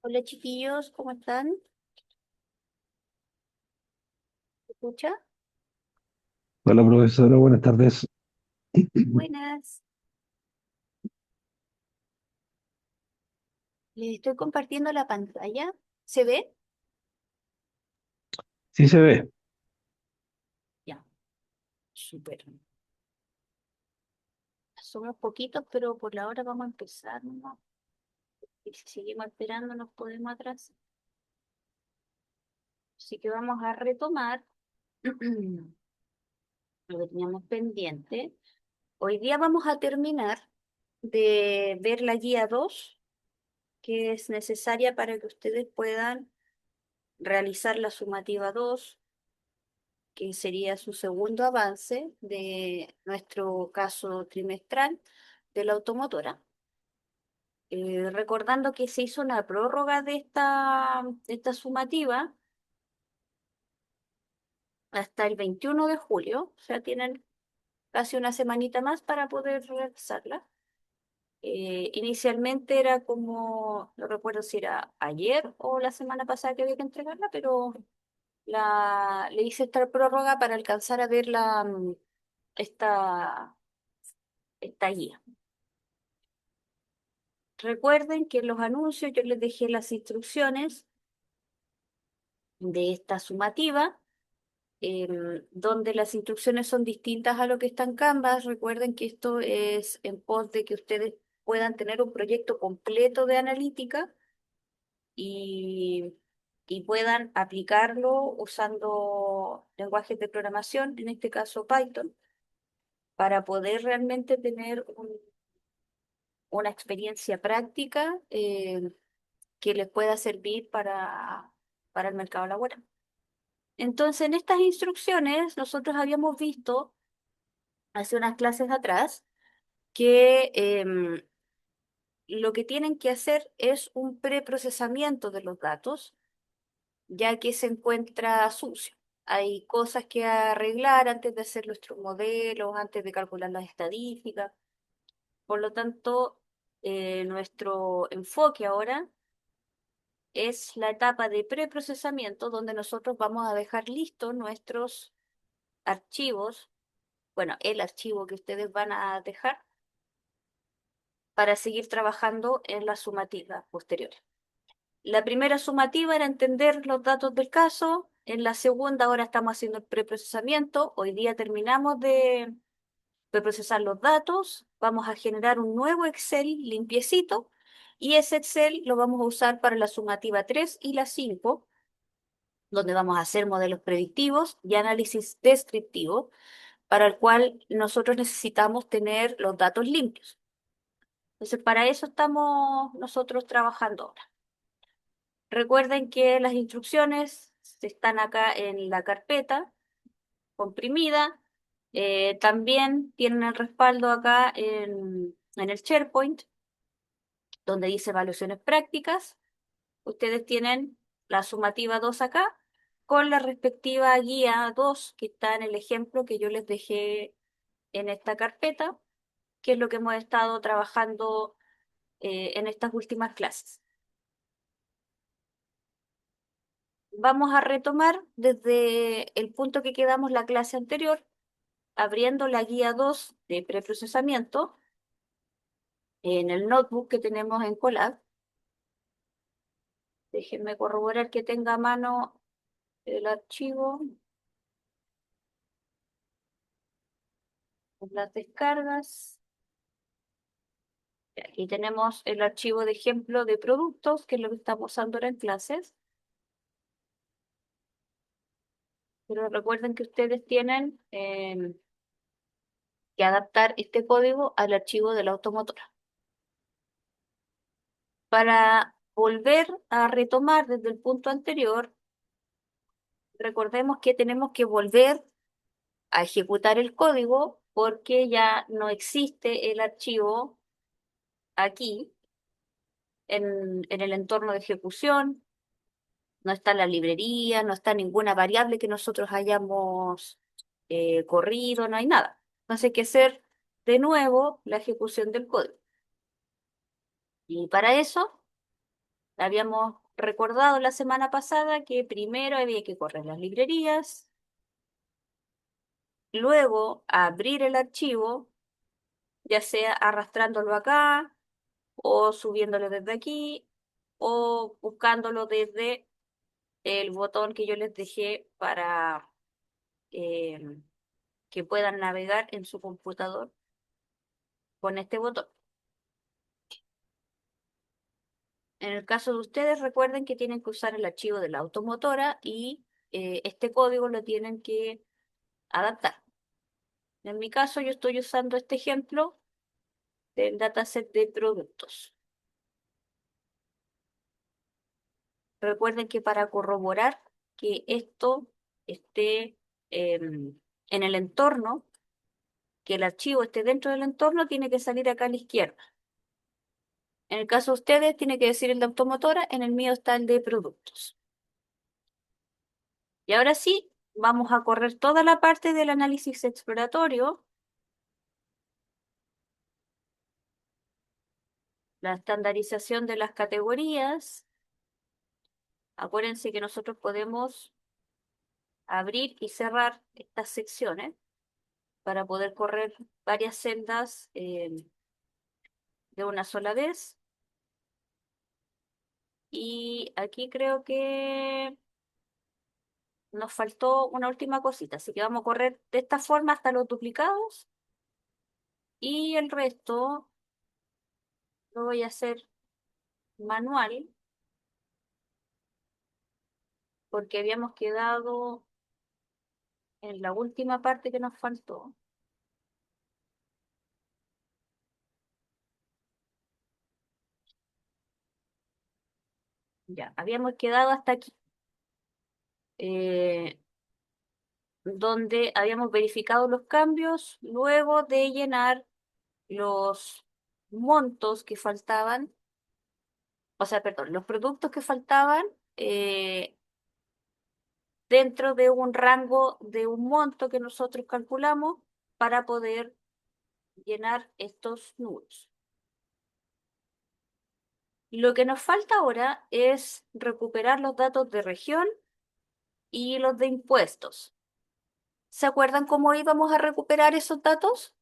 Hola chiquillos, ¿cómo están? ¿Me escucha? Hola profesora, buenas tardes. Buenas. Les estoy compartiendo la pantalla. ¿Se ve? Sí se ve. Ya, súper. Somos poquitos, pero por la hora vamos a empezar, ¿no? Y si seguimos esperando nos podemos atrasar. Así que vamos a retomar lo que teníamos pendiente. Hoy día vamos a terminar de ver la guía 2, que es necesaria para que ustedes puedan realizar la sumativa 2, que sería su segundo avance de nuestro caso trimestral de la automotora. Recordando que se hizo una prórroga de esta sumativa hasta el 21 de julio, o sea, tienen casi una semanita más para poder realizarla. Inicialmente era como, no recuerdo si era ayer o la semana pasada que había que entregarla, pero le hice esta prórroga para alcanzar a ver esta, esta guía. Recuerden que en los anuncios yo les dejé las instrucciones de esta sumativa, donde las instrucciones son distintas a lo que está en Canvas. Recuerden que esto es en pos de que ustedes puedan tener un proyecto completo de analítica y, y puedan aplicarlo usando lenguajes de programación, en este caso Python, para poder realmente tener una experiencia práctica que les pueda servir para el mercado laboral. Entonces, en estas instrucciones, nosotros habíamos visto hace unas clases atrás que lo que tienen que hacer es un preprocesamiento de los datos, ya que se encuentra sucio. Hay cosas que arreglar antes de hacer nuestros modelos, antes de calcular las estadísticas. Por lo tanto, nuestro enfoque ahora es la etapa de preprocesamiento, donde nosotros vamos a dejar listos nuestros archivos, bueno, el archivo que ustedes van a dejar para seguir trabajando en las sumativas posteriores. La primera sumativa era entender los datos del caso, en la segunda ahora estamos haciendo el preprocesamiento, hoy día terminamos de preprocesar los datos, vamos a generar un nuevo Excel limpiecito y ese Excel lo vamos a usar para la sumativa 3 y la 5, donde vamos a hacer modelos predictivos y análisis descriptivo, para el cual nosotros necesitamos tener los datos limpios. Entonces, para eso estamos nosotros trabajando ahora. Recuerden que las instrucciones están acá en la carpeta comprimida. También tienen el respaldo acá en el SharePoint, donde dice evaluaciones prácticas. Ustedes tienen la sumativa 2 acá, con la respectiva guía 2 que está en el ejemplo que yo les dejé en esta carpeta, que es lo que hemos estado trabajando en estas últimas clases. Vamos a retomar desde el punto que quedamos la clase anterior, abriendo la guía 2 de preprocesamiento en el notebook que tenemos en Colab. Déjenme corroborar que tenga a mano el archivo, las descargas. Aquí tenemos el archivo de ejemplo de productos, que es lo que estamos usando ahora en clases. Pero recuerden que ustedes tienen que adaptar este código al archivo de la automotora. Para volver a retomar desde el punto anterior, recordemos que tenemos que volver a ejecutar el código porque ya no existe el archivo aquí en el entorno de ejecución, no está la librería, no está ninguna variable que nosotros hayamos corrido, no hay nada. Entonces hay que hacer de nuevo la ejecución del código. Y para eso Habíamos recordado la semana pasada que primero había que correr las librerías, luego abrir el archivo, ya sea arrastrándolo acá o subiéndolo desde aquí o buscándolo desde el botón que yo les dejé para eh, que puedan navegar en su computador con este botón. En el caso de ustedes, recuerden que tienen que usar el archivo de la automotora y este código lo tienen que adaptar. En mi caso, yo estoy usando este ejemplo del dataset de productos. Recuerden que para corroborar que esto esté en el entorno, que el archivo esté dentro del entorno, tiene que salir acá a la izquierda. En el caso de ustedes, tiene que decir el de automotora, en el mío está el de productos. Y ahora sí, vamos a correr toda la parte del análisis exploratorio, la estandarización de las categorías. Acuérdense que nosotros podemos abrir y cerrar estas secciones para poder correr varias celdas de una sola vez. Y aquí creo que nos faltó una última cosita, así que vamos a correr de esta forma hasta los duplicados y el resto lo voy a hacer manual porque habíamos quedado en la última parte que nos faltó. Ya, habíamos quedado hasta aquí, eh, donde habíamos verificado los cambios luego de llenar los montos que faltaban, o sea, perdón, los productos que faltaban eh, dentro de un rango de un monto que nosotros calculamos para poder llenar estos nulos. Lo que nos falta ahora es recuperar los datos de región y los de impuestos. ¿Se acuerdan cómo íbamos a recuperar esos datos?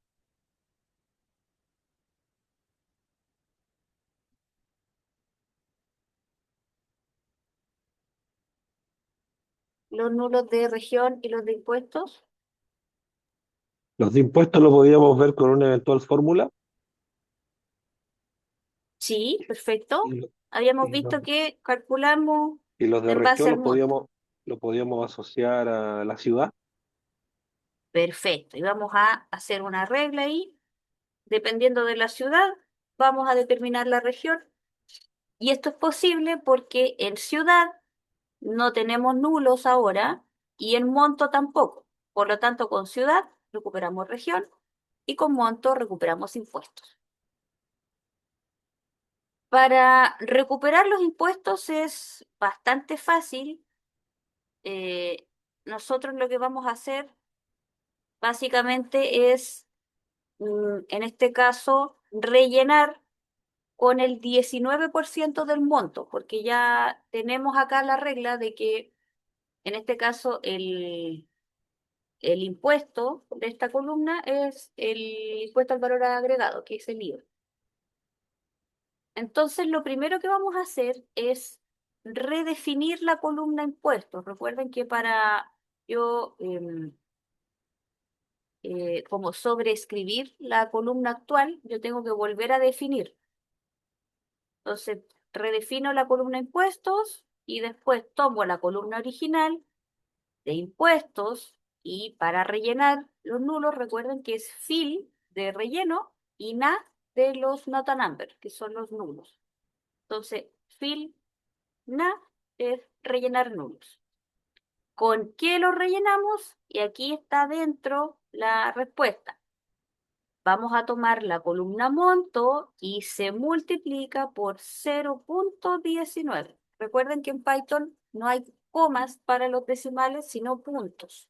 Los nulos de región y los de impuestos. Los de impuestos lo podíamos ver con una eventual fórmula Sí, perfecto. y, lo- Habíamos y los, visto que calculamos y los de en base región al monto. lo podíamos asociar a la ciudad. Perfecto. Y vamos a hacer una regla ahí. Dependiendo de la ciudad, vamos a determinar la región. Y esto es posible porque en ciudad no tenemos nulos ahora y en monto tampoco. Por lo tanto, con ciudad recuperamos región y con monto recuperamos impuestos. Para recuperar los impuestos es bastante fácil. Eh, Nosotros lo que vamos a hacer básicamente es, en este caso, rellenar con el 19% del monto, porque ya tenemos acá la regla de que, en este caso, el impuesto de esta columna es el impuesto al valor agregado, que es el IVA. Entonces, lo primero que vamos a hacer es redefinir la columna impuestos. Recuerden que para yo como sobreescribir la columna actual, yo tengo que volver a definir. Entonces, redefino la columna impuestos y después tomo la columna original de impuestos y para rellenar los nulos, recuerden que es fill de relleno y na de los not a number, que son los nulos. Entonces, fill na es rellenar nulos. ¿Con qué lo rellenamos? Y aquí está dentro la respuesta. Vamos a tomar la columna monto y se multiplica por 0,19. Recuerden que en Python no hay comas para los decimales, sino puntos.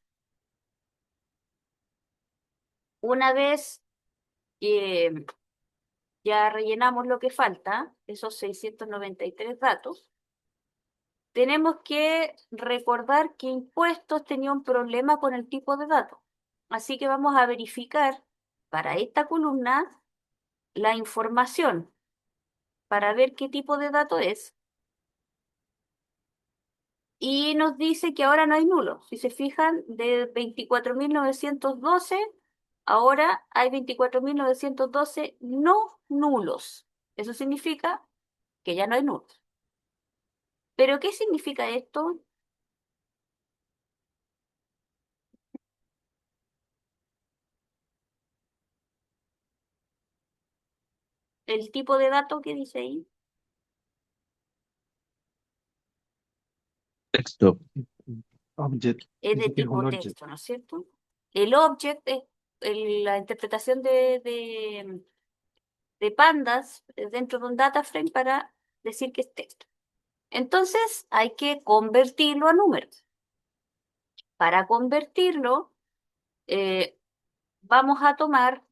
Una vez eh, ya rellenamos lo que falta, esos 693 datos. Tenemos que recordar que impuestos tenía un problema con el tipo de dato. Así que vamos a verificar para esta columna la información para ver qué tipo de dato es. Y nos dice que ahora no hay nulos. Si se fijan, de 24.912, ahora hay 24.912 no nulos. Eso significa que ya no hay nulos. ¿Pero qué significa esto? El tipo de dato que dice ahí Texto. Object. es de Dice que es un tipo object. texto, ¿no es cierto? El object es la interpretación de pandas dentro de un data frame para decir que es texto. Entonces hay que convertirlo a números. Para convertirlo, eh, vamos a tomar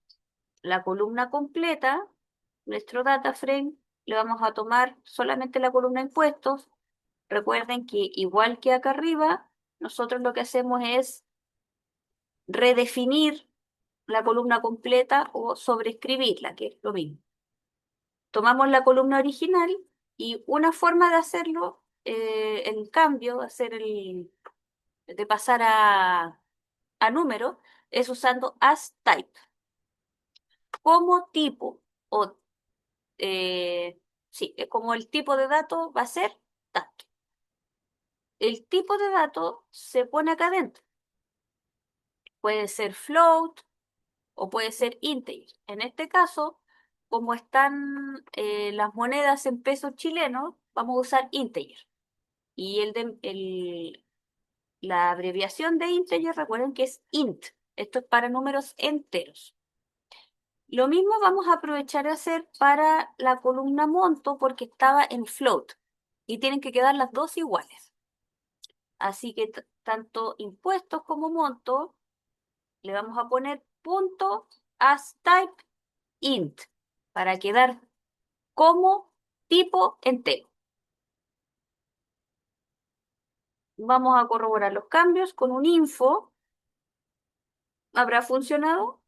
la columna completa, nuestro data frame, le vamos a tomar solamente la columna impuestos. Recuerden que igual que acá arriba, nosotros lo que hacemos es redefinir la columna completa o sobreescribirla, que es lo mismo. Tomamos la columna original y una forma de hacerlo, el cambio, de pasar a número, es usando as type. Como tipo, o sí, como el tipo de dato va a ser tanto. El tipo de dato se pone acá adentro. Puede ser float o puede ser integer. En este caso, como están las monedas en pesos chilenos, vamos a usar integer. Y la abreviación de integer, recuerden que es int. Esto es para números enteros. Lo mismo vamos a aprovechar de hacer para la columna monto porque estaba en float y tienen que quedar las dos iguales. Así que tanto impuestos como monto le vamos a poner punto as type int para quedar como tipo entero. Vamos a corroborar los cambios con un info. ¿Habrá funcionado?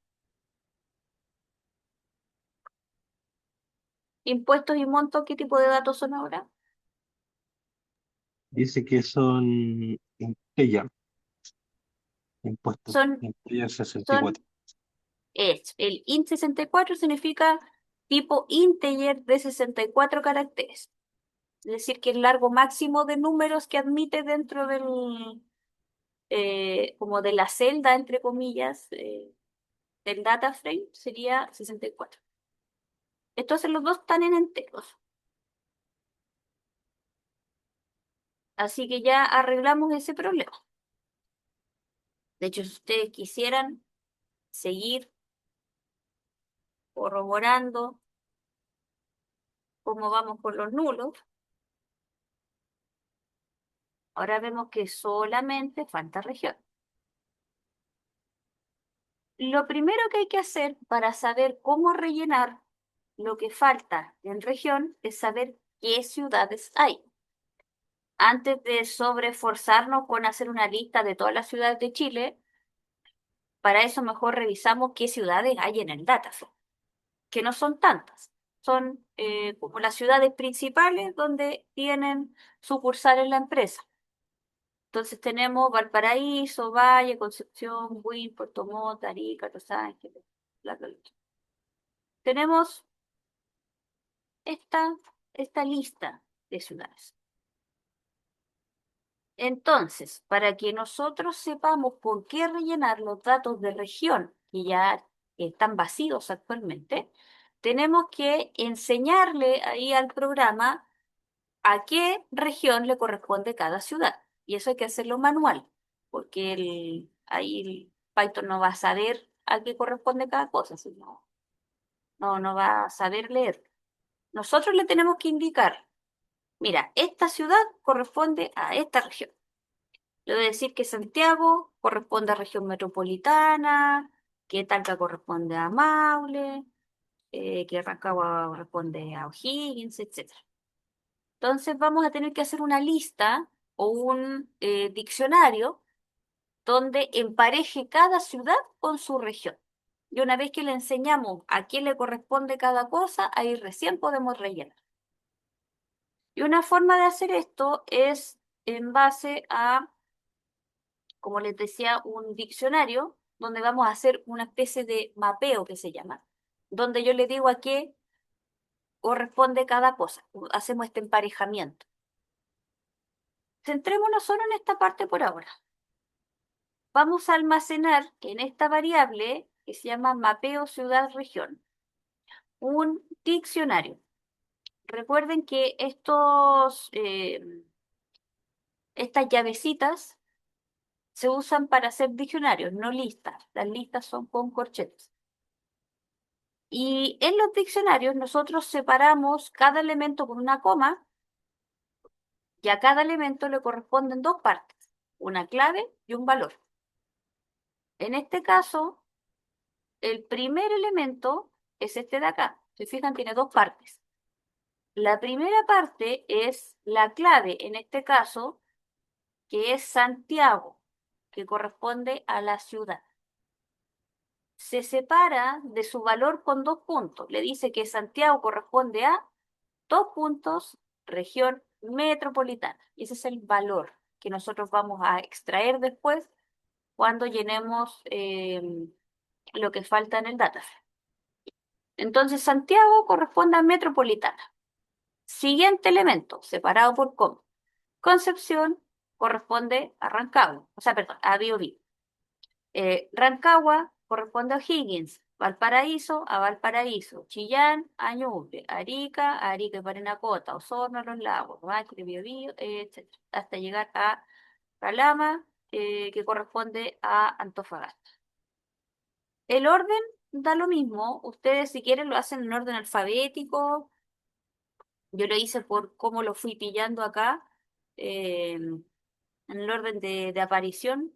Impuestos y monto, ¿qué tipo de datos son ahora? Dice que son integer. Impuestos. Son, Integer 64. son el int64 significa tipo integer de 64 caracteres. Es decir, que el largo máximo de números que admite dentro como de la celda, entre comillas, del data frame sería 64. Entonces los dos están en enteros. Así que ya arreglamos ese problema. De hecho, si ustedes quisieran seguir corroborando cómo vamos con los nulos, ahora vemos que solamente falta región. Lo primero que hay que hacer para saber cómo rellenar lo que falta en región es saber qué ciudades hay. Antes de sobreesforzarnos con hacer una lista de todas las ciudades de Chile, para eso mejor revisamos qué ciudades hay en el datasets, que no son tantas. Son como las ciudades principales donde tienen sucursales la empresa. Entonces tenemos Valparaíso, Valle, Concepción, Buin, Puerto Montt, Arica, Los Ángeles, bla, bla, bla. Tenemos esta lista de ciudades. Entonces, para que nosotros sepamos por qué rellenar los datos de región, que ya están vacíos actualmente, tenemos que enseñarle ahí al programa a qué región le corresponde cada ciudad. Y eso hay que hacerlo manual, porque ahí el Python no va a saber a qué corresponde cada cosa, sino no va a saber leer. Nosotros le tenemos que indicar, mira, esta ciudad corresponde a esta región. Le voy a decir que Santiago corresponde a región metropolitana, que Talca corresponde a Maule, que Rancagua corresponde a O'Higgins, etcétera. Entonces vamos a tener que hacer una lista o un diccionario donde empareje cada ciudad con su región. Y una vez que le enseñamos a quién le corresponde cada cosa, ahí recién podemos rellenar. Y una forma de hacer esto es en base a, como les decía, un diccionario donde vamos a hacer una especie de mapeo que se llama, donde yo le digo a qué corresponde cada cosa. Hacemos este emparejamiento. Centrémonos solo en esta parte por ahora. Vamos a almacenar en esta variable que se llama mapeo ciudad-región un diccionario. Recuerden que estas llavecitas se usan para hacer diccionarios, no listas. Las listas son con corchetes. Y en los diccionarios nosotros separamos cada elemento con una coma y a cada elemento le corresponden dos partes, una clave y un valor. En este caso, el primer elemento es este de acá. Se fijan, tiene dos partes. La primera parte es la clave, en este caso, que es Santiago, que corresponde a la ciudad. Se separa de su valor con dos puntos. Le dice que Santiago corresponde a dos puntos, región metropolitana. Y ese es el valor que nosotros vamos a extraer después cuando llenemos lo que falta en el dataset. Entonces, Santiago corresponde a metropolitana. Siguiente elemento, separado por coma. Concepción corresponde a Rancagua, o sea, perdón, a Biobío. Rancagua corresponde a O'Higgins, Valparaíso a Valparaíso, Chillán a Ñuble, Arica a Arica y Parinacota, Osorno a Los Lagos, Macri, Biobío, etc. Hasta llegar a Calama, que corresponde a Antofagasta. El orden da lo mismo. Ustedes si quieren lo hacen en orden alfabético. Yo lo hice por cómo lo fui pillando acá, en el orden de aparición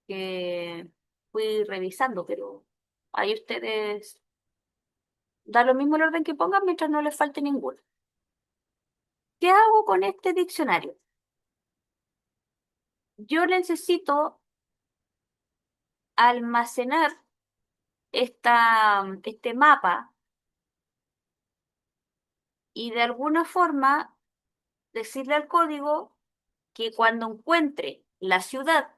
que fui revisando, pero ahí ustedes da lo mismo el orden que pongan mientras no les falte ninguno. ¿Qué hago con este diccionario? Yo necesito almacenar este mapa y de alguna forma decirle al código que cuando encuentre la ciudad,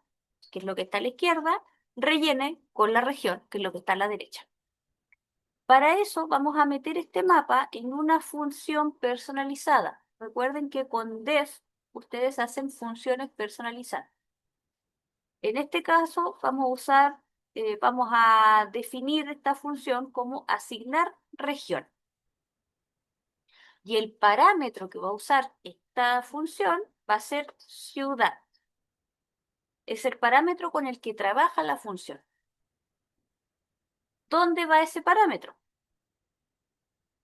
que es lo que está a la izquierda, rellene con la región, que es lo que está a la derecha. Para eso vamos a meter este mapa en una función personalizada. Recuerden que con def ustedes hacen funciones personalizadas. En este caso vamos a definir esta función como asignar región. Y el parámetro que va a usar esta función va a ser ciudad. Es el parámetro con el que trabaja la función. ¿Dónde va ese parámetro?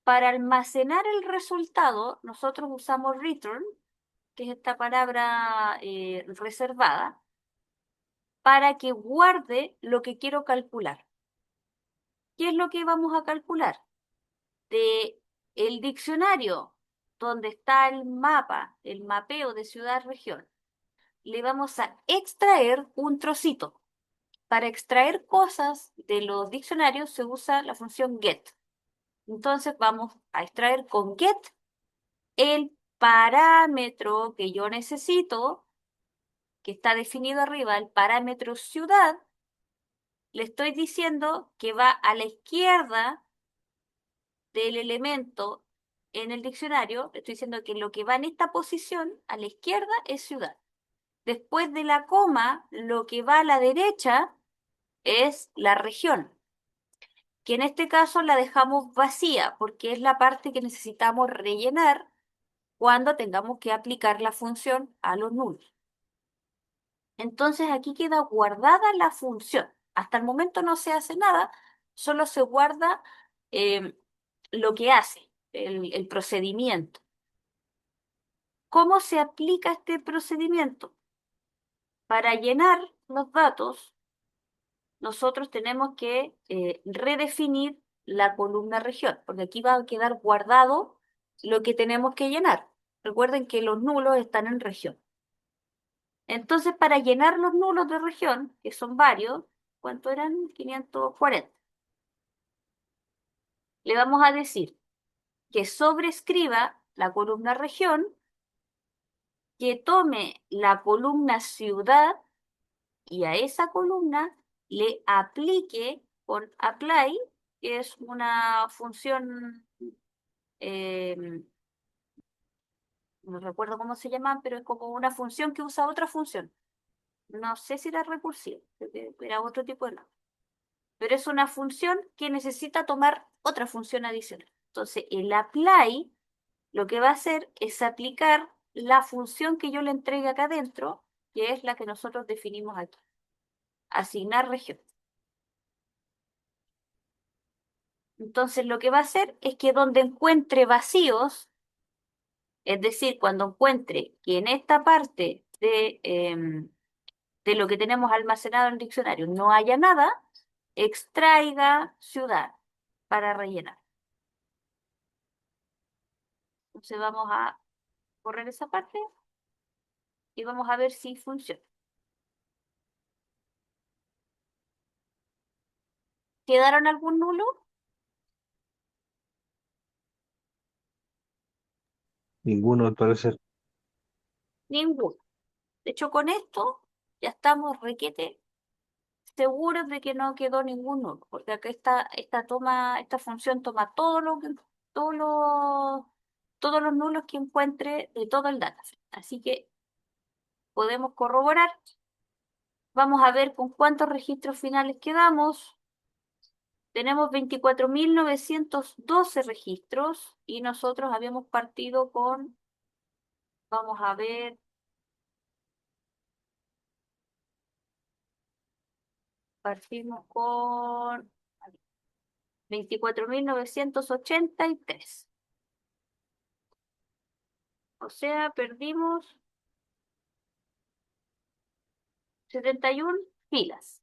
Para almacenar el resultado, nosotros usamos return, que es esta palabra reservada, para que guarde lo que quiero calcular. ¿Qué es lo que vamos a calcular? De el diccionario donde está el mapa, el mapeo de ciudad-región, le vamos a extraer un trocito. Para extraer cosas de los diccionarios se usa la función get. Entonces vamos a extraer con get el parámetro que yo necesito, que está definido arriba, el parámetro ciudad. Le estoy diciendo que va a la izquierda del elemento en el diccionario. Le estoy diciendo que lo que va en esta posición a la izquierda es ciudad. Después de la coma, lo que va a la derecha es la región, que en este caso la dejamos vacía porque es la parte que necesitamos rellenar cuando tengamos que aplicar la función a los nulos. Entonces aquí queda guardada la función. Hasta el momento no se hace nada, solo se guarda eh, lo que hace, el procedimiento. ¿Cómo se aplica este procedimiento? Para llenar los datos, nosotros tenemos que redefinir la columna región, porque aquí va a quedar guardado lo que tenemos que llenar. Recuerden que los nulos están en región. Entonces, para llenar los nulos de región, que son varios, ¿cuánto eran? 540. Le vamos a decir que sobrescriba la columna región, que tome la columna ciudad y a esa columna le aplique con apply, que es una función, eh, no recuerdo cómo se llama, pero es como una función que usa otra función. No sé si era recursiva, creo que era otro tipo de nombre. Pero es una función que necesita tomar otra función adicional. Entonces, el apply lo que va a hacer es aplicar la función que yo le entregue acá adentro, que es la que nosotros definimos aquí. Asignar región. Entonces, lo que va a hacer es que donde encuentre vacíos, es decir, cuando encuentre que en esta parte de lo que tenemos almacenado en el diccionario no haya nada, extraiga ciudad para rellenar. Entonces vamos a correr esa parte y vamos a ver si funciona. ¿Quedaron algún nulo? Ninguno al parecer. Ninguno. De hecho, con esto ya estamos requete seguros de que no quedó ningún nulo, porque acá esta función toma todos los nulos que encuentre de todo el dataset. Así que podemos corroborar. Vamos a ver con cuántos registros finales quedamos. Tenemos 24.912 registros y nosotros habíamos partido con, vamos a ver, partimos con 24.983. O sea, perdimos 71 filas,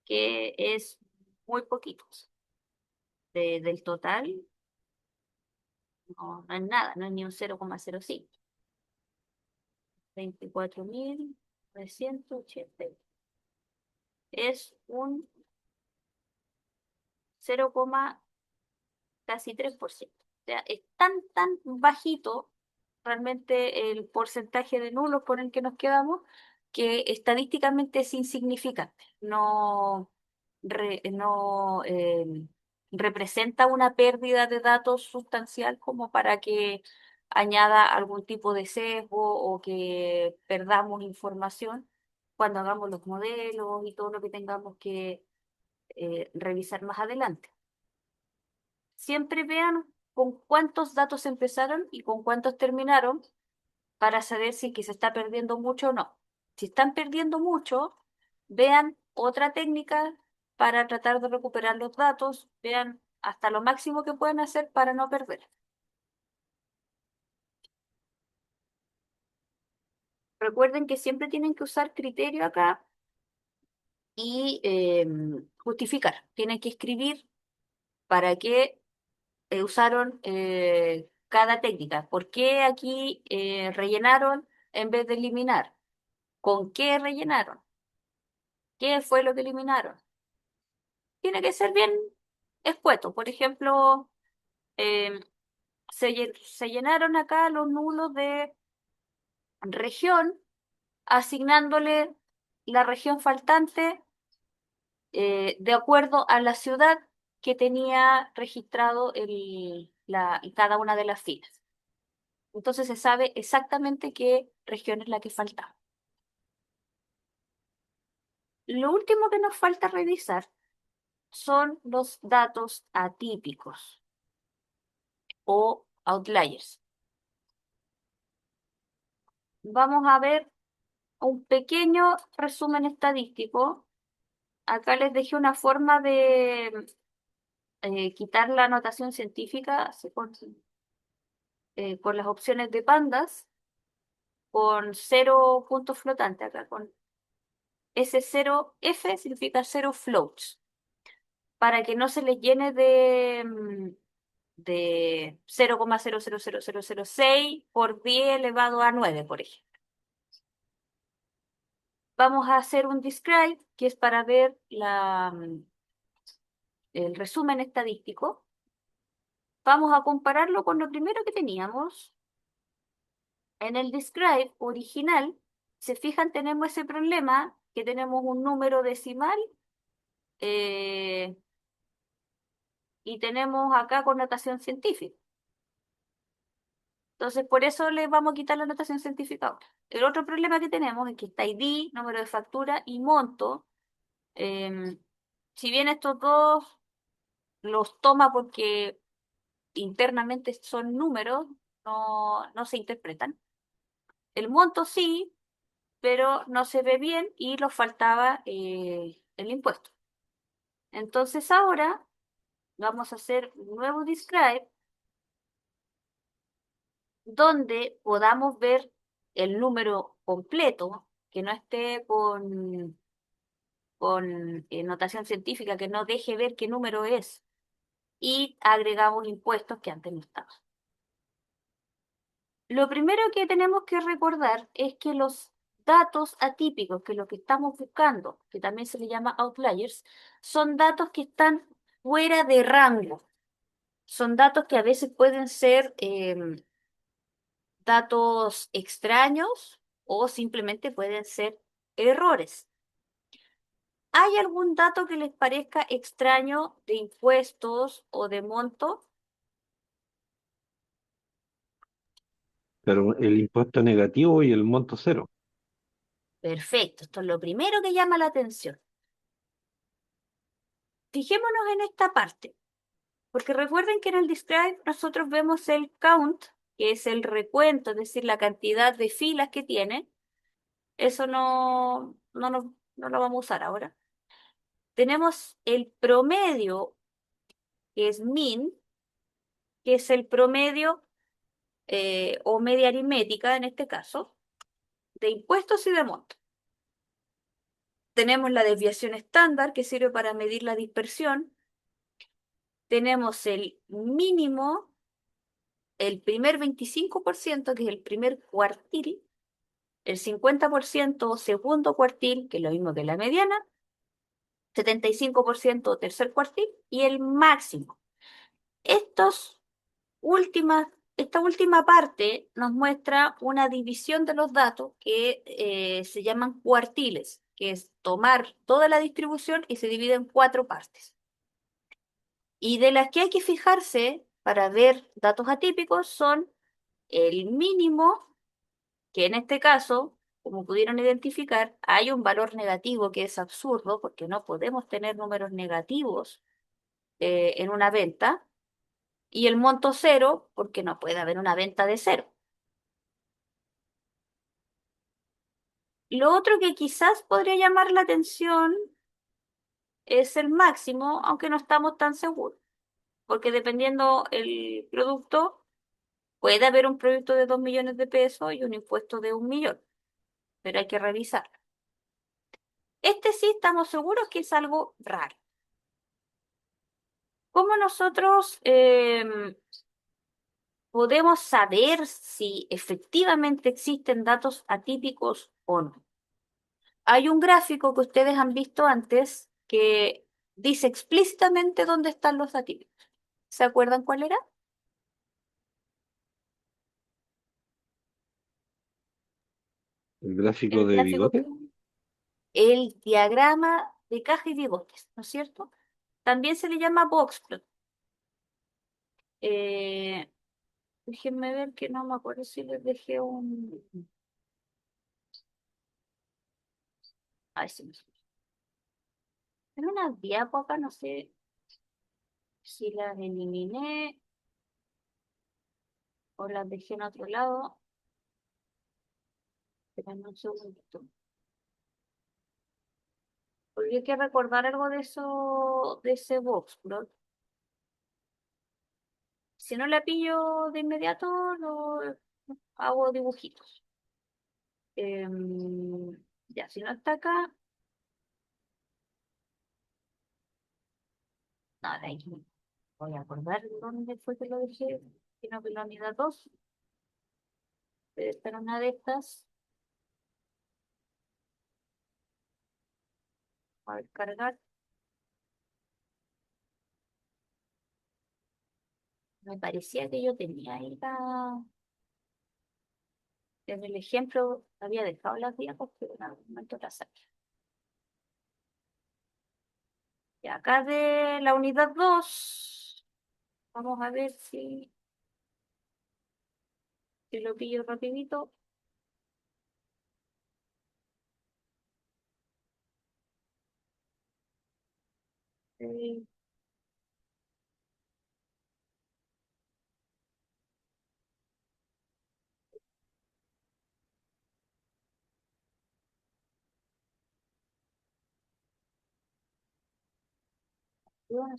que es muy poquitos. Del total, no es nada, no es ni un 0,05. 24.980. Es un 0, casi 3%. O sea, es tan bajito realmente el porcentaje de nulos por el que nos quedamos que estadísticamente es insignificante. No representa una pérdida de datos sustancial como para que añada algún tipo de sesgo o que perdamos información cuando hagamos los modelos y todo lo que tengamos que revisar más adelante. Siempre vean con cuántos datos empezaron y con cuántos terminaron para saber si que se está perdiendo mucho o no. Si están perdiendo mucho, vean otra técnica para tratar de recuperar los datos, vean hasta lo máximo que pueden hacer para no perder. Recuerden que siempre tienen que usar criterio acá y justificar. Tienen que escribir para qué usaron cada técnica. ¿Por qué aquí rellenaron en vez de eliminar? ¿Con qué rellenaron? ¿Qué fue lo que eliminaron? Tiene que ser bien escueto. Por ejemplo, eh, se llenaron acá los nulos de región, asignándole la región faltante de acuerdo a la ciudad que tenía registrado cada una de las filas. Entonces se sabe exactamente qué región es la que faltaba. Lo último que nos falta revisar son los datos atípicos o outliers. Vamos a ver un pequeño resumen estadístico. Acá les dejé una forma de quitar la notación científica con las opciones de pandas, con 0 puntos flotantes acá, con ese 0 F significa 0 floats. para que no se les llene de 0,000006 por 10 elevado a 9, por ejemplo. Vamos a hacer un describe, que es para ver el resumen estadístico. Vamos a compararlo con lo primero que teníamos. En el describe original, se fijan, tenemos ese problema, que tenemos un número decimal eh, y tenemos acá connotación científica. Entonces, por eso le vamos a quitar la notación científica ahora. El otro problema que tenemos es que está ID, número de factura y monto. em, si bien estos dos los toma porque internamente son números, no se interpretan. El monto sí, pero no se ve bien y nos faltaba el impuesto. Entonces ahora vamos a hacer un nuevo describe donde podamos ver el número completo, que no esté con notación científica, que no deje ver qué número es, y agregamos impuestos que antes no estaban. Lo primero que tenemos que recordar es que los datos atípicos, que es lo que estamos buscando, que también se le llama outliers, son datos que están fuera de rango. Son datos que a veces pueden ser datos extraños o simplemente pueden ser errores. ¿Hay algún dato que les parezca extraño de impuestos o de monto? Pero el impuesto negativo y el monto cero. Perfecto, esto es lo primero que llama la atención. Fijémonos en esta parte, porque recuerden que en el describe nosotros vemos el count, que es el recuento, es decir, la cantidad de filas que tiene. Eso no lo vamos a usar ahora. Tenemos el promedio, que es min, que es el promedio o media aritmética en este caso, de impuestos y de monto. Tenemos la desviación estándar, que sirve para medir la dispersión. Tenemos el mínimo, el primer 25%, que es el primer cuartil, el 50% segundo cuartil, que es lo mismo que la mediana, 75% tercer cuartil, y el máximo. Estos esta última parte nos muestra una división de los datos que se llaman cuartiles, que es tomar toda la distribución y se divide en 4 partes. Y de las que hay que fijarse para ver datos atípicos son el mínimo, que en este caso, como pudieron identificar, hay un valor negativo que es absurdo porque no podemos tener números negativos en una venta, y el monto cero porque no puede haber una venta de cero. Lo otro que quizás podría llamar la atención es el máximo, aunque no estamos tan seguros, porque dependiendo el producto, puede haber un producto de 2 millones de pesos y un impuesto de 1 millón, pero hay que revisar. Este sí estamos seguros que es algo raro. ¿Cómo nosotros podemos saber si efectivamente existen datos atípicos o no? Hay un gráfico que ustedes han visto antes que dice explícitamente dónde están los atípicos. ¿Se acuerdan cuál era? El gráfico El de gráfico, bigote. el diagrama de caja y bigotes, ¿no es cierto? También se le llama boxplot. Eh, Déjenme ver que no me acuerdo si les dejé un... Ay, se me fue. En una diapo acá, no sé si las eliminé o las dejé en otro lado. Esperen un segundito. Porque hay que recordar algo de eso, de ese boxplot. Si no la pillo de inmediato, lo hago dibujitos. Ya, si no está acá, No, de ahí no voy a acordar dónde fue que lo dejé. Sino que la unidad 2 debe estar una de estas. A ver, cargar. Me parecía que yo tenía ahí en el ejemplo, había dejado las diapos, pero en algún momento las saqué. Y acá de la unidad 2 vamos a ver si lo pillo rapidito. Eh, bueno,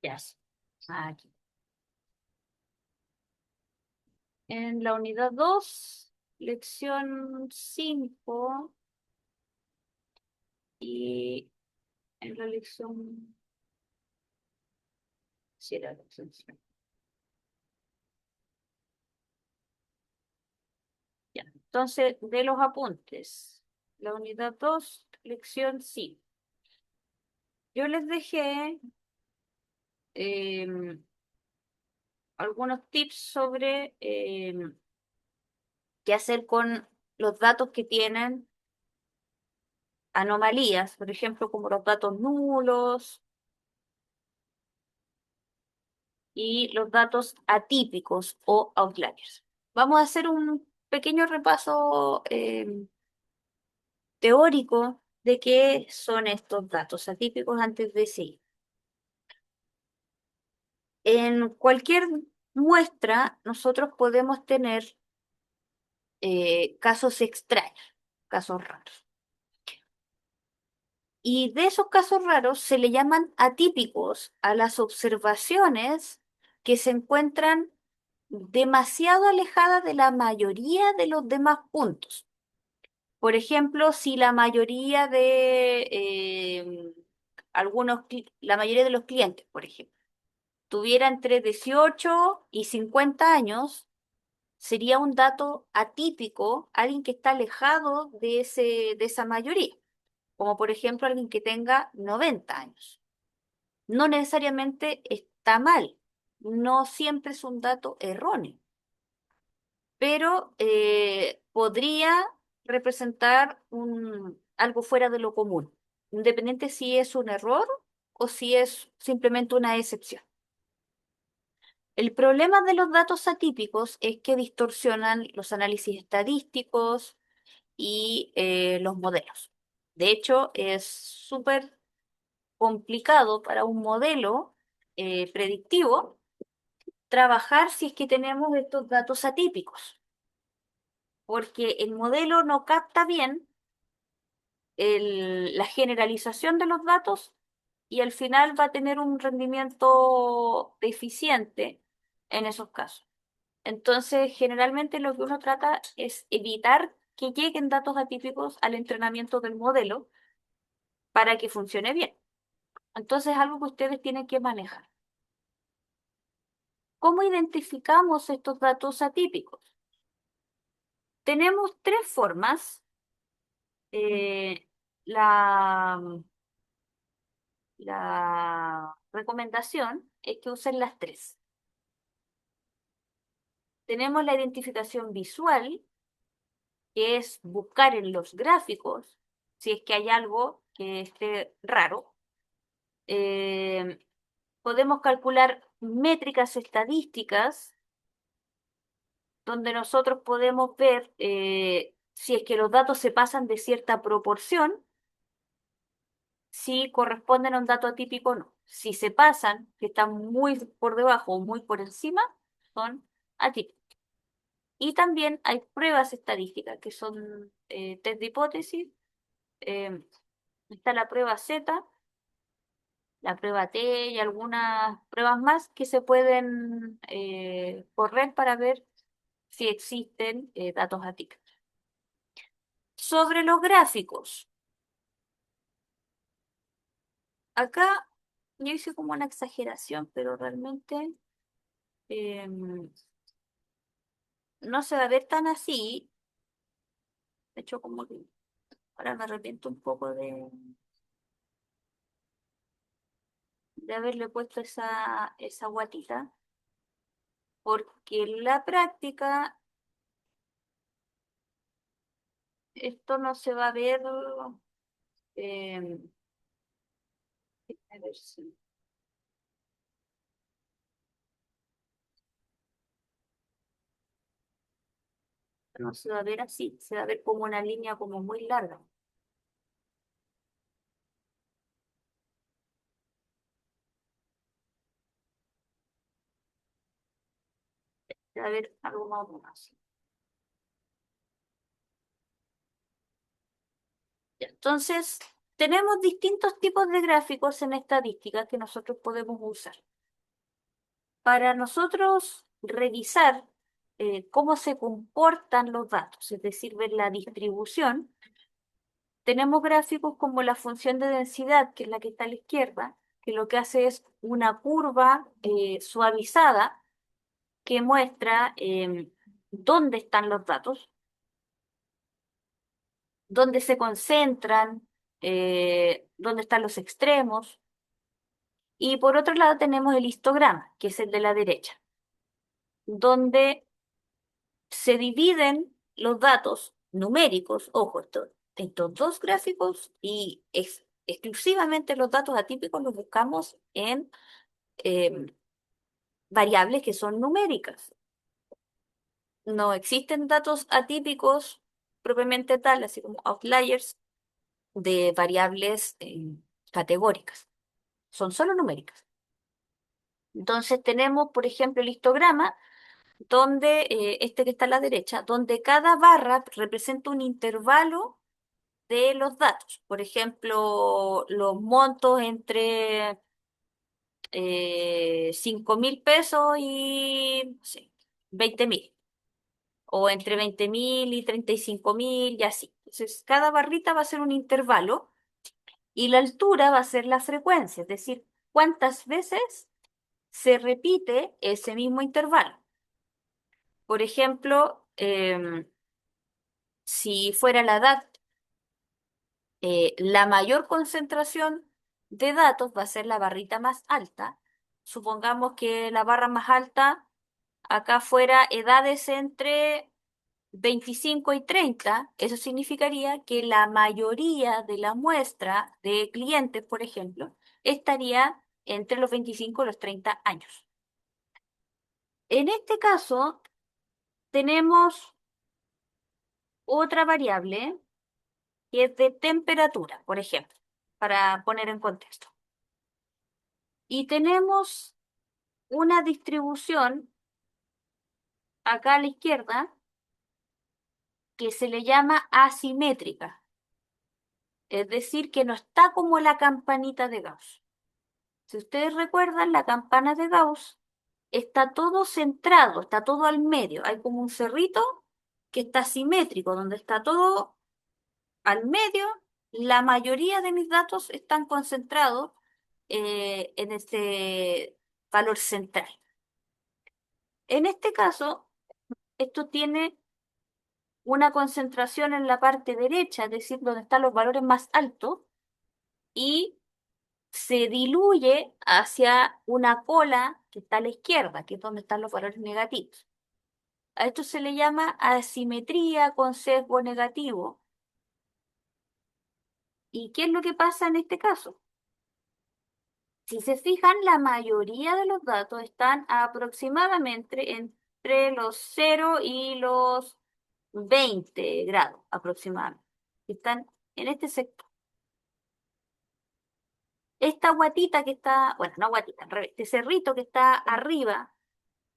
ya. Aquí. En la unidad 2 lección 5 y en la lección... Sí, era la lección 5. Ya. Entonces, de los apuntes, la unidad 2 lección 5. Yo les dejé em, algunos tips sobre qué hacer con los datos que tienen anomalías, por ejemplo, como los datos nulos y los datos atípicos o outliers. Vamos a hacer un pequeño repaso teórico de qué son estos datos atípicos antes de seguir. En cualquier muestra, nosotros podemos tener casos extraños, casos raros. Y de esos casos raros se le llaman atípicos a las observaciones que se encuentran demasiado alejadas de la mayoría de los demás puntos. Por ejemplo, si la mayoría de la mayoría de los clientes, por ejemplo, tuviera entre 18 y 50 años, sería un dato atípico, alguien que está alejado de esa mayoría, como por ejemplo alguien que tenga 90 años. No necesariamente está mal, no siempre es un dato erróneo, pero podría representar algo fuera de lo común, independiente si es un error o si es simplemente una excepción. El problema de los datos atípicos es que distorsionan los análisis estadísticos y los modelos. De hecho, es súper complicado para un modelo predictivo trabajar si es que tenemos estos datos atípicos, porque el modelo no capta bien la generalización de los datos y al final va a tener un rendimiento deficiente en esos casos. Entonces, generalmente lo que uno trata es evitar que lleguen datos atípicos al entrenamiento del modelo para que funcione bien. Entonces, es algo que ustedes tienen que manejar. ¿Cómo identificamos estos datos atípicos? Tenemos tres formas. Eh, la, la recomendación es que usen las tres. Tenemos la identificación visual, que es buscar en los gráficos si es que hay algo que esté raro. Eh, Podemos calcular métricas estadísticas donde nosotros podemos ver si es que los datos se pasan de cierta proporción, si corresponden a un dato atípico o no. Si se pasan, que están muy por debajo o muy por encima, son atípicos. Y también hay pruebas estadísticas, que son test de hipótesis. eh, Está la prueba Z, la prueba T y algunas pruebas más que se pueden correr para ver si existen datos atípicos. Sobre los gráficos, acá yo hice como una exageración, pero realmente no se va a ver tan así. De hecho, como que ahora me arrepiento un poco de haberle puesto esa guatita, porque en la práctica esto no se va a ver. eh, a ver si no se va a ver así, se va a ver como una línea como muy larga. Se va a ver algo más o menos así. Ya, entonces, tenemos distintos tipos de gráficos en estadística que nosotros podemos usar. Para nosotros revisar cómo se comportan los datos, es decir, ver la distribución, tenemos gráficos como la función de densidad, que es la que está a la izquierda, que lo que hace es una curva suavizada que muestra dónde están los datos, dónde se concentran, dónde están los extremos. Y por otro lado tenemos el histograma, que es el de la derecha, donde se dividen los datos numéricos, ojo, estos dos gráficos y exclusivamente los datos atípicos los buscamos en eh, variables que son numéricas. No existen datos atípicos propiamente tal, así como outliers, de variables categóricas. Son solo numéricas. Entonces tenemos, por ejemplo, el histograma, donde este que está a la derecha, donde cada barra representa un intervalo de los datos. Por ejemplo, los montos entre 5.000 pesos y no sé, 20.000, o entre 20.000 y 35.000 y así. Entonces, cada barrita va a ser un intervalo y la altura va a ser la frecuencia, es decir, cuántas veces se repite ese mismo intervalo. Por ejemplo, si fuera la edad, la mayor concentración de datos va a ser la barrita más alta. Supongamos que la barra más alta acá fuera edades entre 25 y 30. Eso significaría que la mayoría de la muestra de clientes, por ejemplo, estaría entre los 25 y los 30 años. En este caso, tenemos otra variable que es de temperatura, por ejemplo, para poner en contexto. Y tenemos una distribución acá a la izquierda que se le llama asimétrica, es decir, que no está como la campanita de Gauss. Si ustedes recuerdan, la campana de Gauss está todo centrado, está todo al medio. Hay como un cerrito que está simétrico, donde está todo al medio. La mayoría de mis datos están concentrados en este valor central. En este caso, esto tiene una concentración en la parte derecha, es decir, donde están los valores más altos, y se diluye hacia una cola que está a la izquierda, que es donde están los valores negativos. A esto se le llama asimetría con sesgo negativo. ¿Y qué es lo que pasa en este caso? Si se fijan, la mayoría de los datos están aproximadamente entre los 0 y los 20 grados aproximadamente. Están en este sector. Esta guatita que está, bueno, no guatita, al revés, este cerrito que está arriba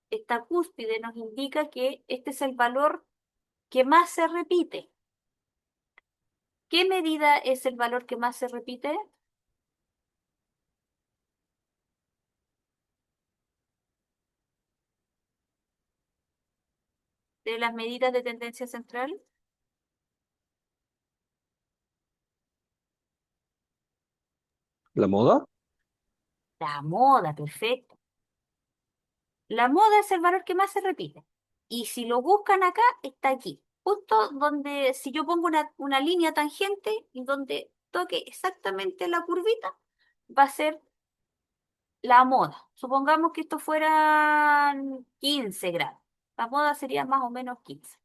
esta cúspide nos indica que este es el valor que más se repite. ¿Qué medida es el valor que más se repite? De las medidas de tendencia central. ¿La moda? La moda, perfecto. La moda es el valor que más se repite. Y si lo buscan acá, está aquí. Justo donde, si yo pongo una línea tangente y donde toque exactamente la curvita, va a ser la moda. Supongamos que esto fueran 15 grados. La moda sería más o menos 15.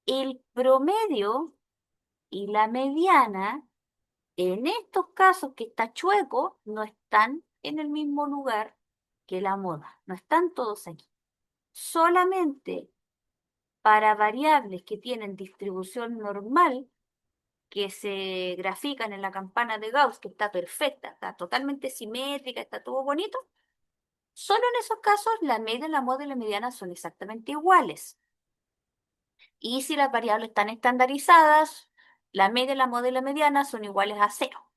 El promedio y la mediana, en estos casos que está chueco, no están en el mismo lugar que la moda. No están todos aquí. Solamente para variables que tienen distribución normal, que se grafican en la campana de Gauss, que está perfecta, está totalmente simétrica, está todo bonito, solo en esos casos la media, la moda y la mediana son exactamente iguales. Y si las variables están estandarizadas, la media, la moda y la mediana son iguales a cero.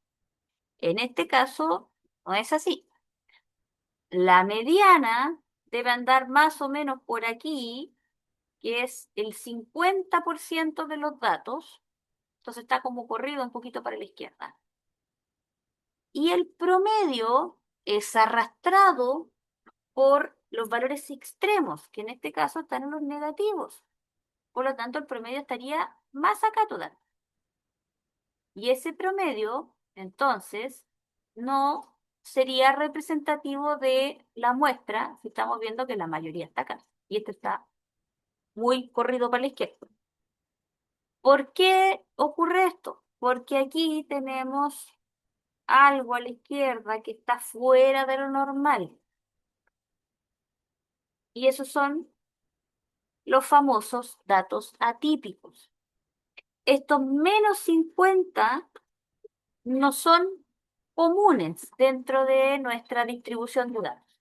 En este caso, no es así. La mediana debe andar más o menos por aquí, que es el 50% de los datos. Entonces está como corrido un poquito para la izquierda. Y el promedio es arrastrado por los valores extremos, que en este caso están en los negativos. Por lo tanto, el promedio estaría más acá todavía. Y ese promedio, entonces, no sería representativo de la muestra si estamos viendo que la mayoría está acá. Y este está muy corrido para la izquierda. ¿Por qué ocurre esto? Porque aquí tenemos algo a la izquierda que está fuera de lo normal. Y esos son los famosos datos atípicos. Estos -50 no son comunes dentro de nuestra distribución de datos.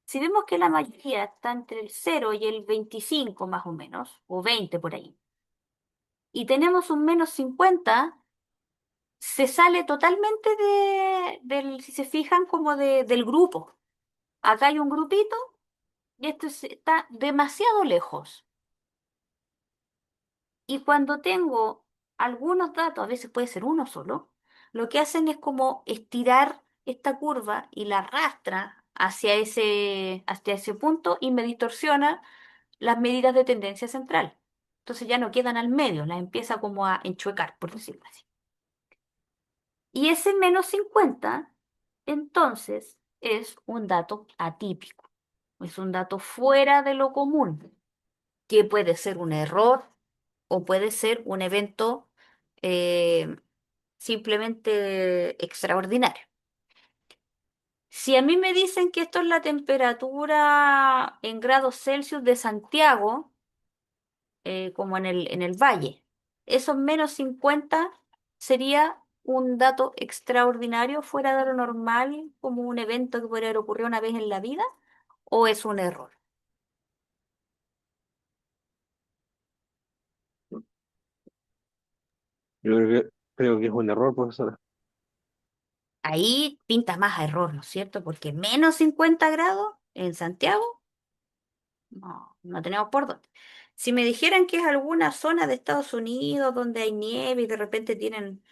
Si vemos que la mayoría está entre el 0 y el 25 más o menos, o 20 por ahí, y tenemos un -50, se sale totalmente si se fijan, como del grupo. Acá hay un grupito y esto está demasiado lejos. Y cuando tengo algunos datos, a veces puede ser uno solo, lo que hacen es como estirar esta curva y la arrastra hacia ese punto y me distorsiona las medidas de tendencia central. Entonces ya no quedan al medio, las empieza como a enchuecar, por decirlo así. Y ese -50 entonces, es un dato atípico, es un dato fuera de lo común, que puede ser un error o puede ser un evento eh, simplemente extraordinario. Si a mí me dicen que esto es la temperatura en grados Celsius de Santiago, como en el valle, esos -50 sería un dato extraordinario fuera de lo normal, como un evento que podría haber ocurrido una vez en la vida, o es un error. Yo creo que es un error, profesora. Ahí pinta más a error, ¿no es cierto? Porque -50 grados en Santiago, no, no tenemos por dónde. Si me dijeran que es alguna zona de Estados Unidos donde hay nieve y de repente tienen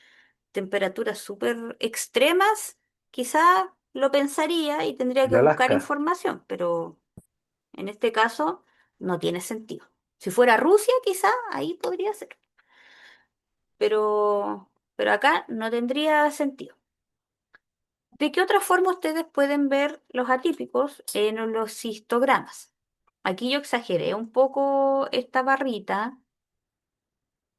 temperaturas súper extremas, quizá lo pensaría y tendría En que buscar Alaska. información, pero en este caso no tiene sentido. Si fuera Rusia, quizá ahí podría ser, pero acá no tendría sentido. ¿De qué otra forma ustedes pueden ver los atípicos en los histogramas? Aquí yo exageré un poco esta barrita.